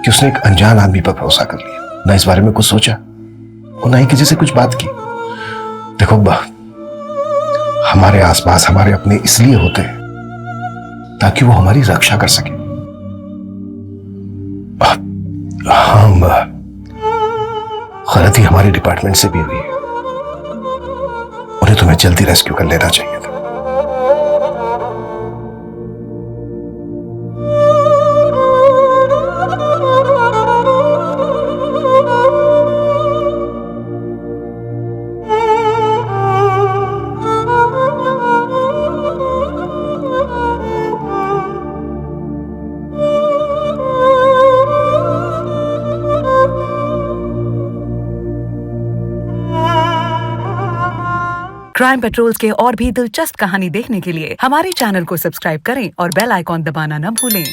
कि उसने एक अनजान आदमी पर भरोसा कर लिया, ना इस बारे में कुछ सोचा और ना ही किसी से कुछ बात की। देखो हमारे आसपास हमारे अपने इसलिए होते हैं ताकि वो हमारी रक्षा कर सके। हाँ, गलती हमारे डिपार्टमेंट से भी हुई है। उन्हें तुम्हें जल्दी रेस्क्यू कर लेना चाहिए था। क्राइम पेट्रोल्स के और भी दिलचस्प कहानी देखने के लिए हमारे चैनल को सब्सक्राइब करें और बेल आइकॉन दबाना न भूलें।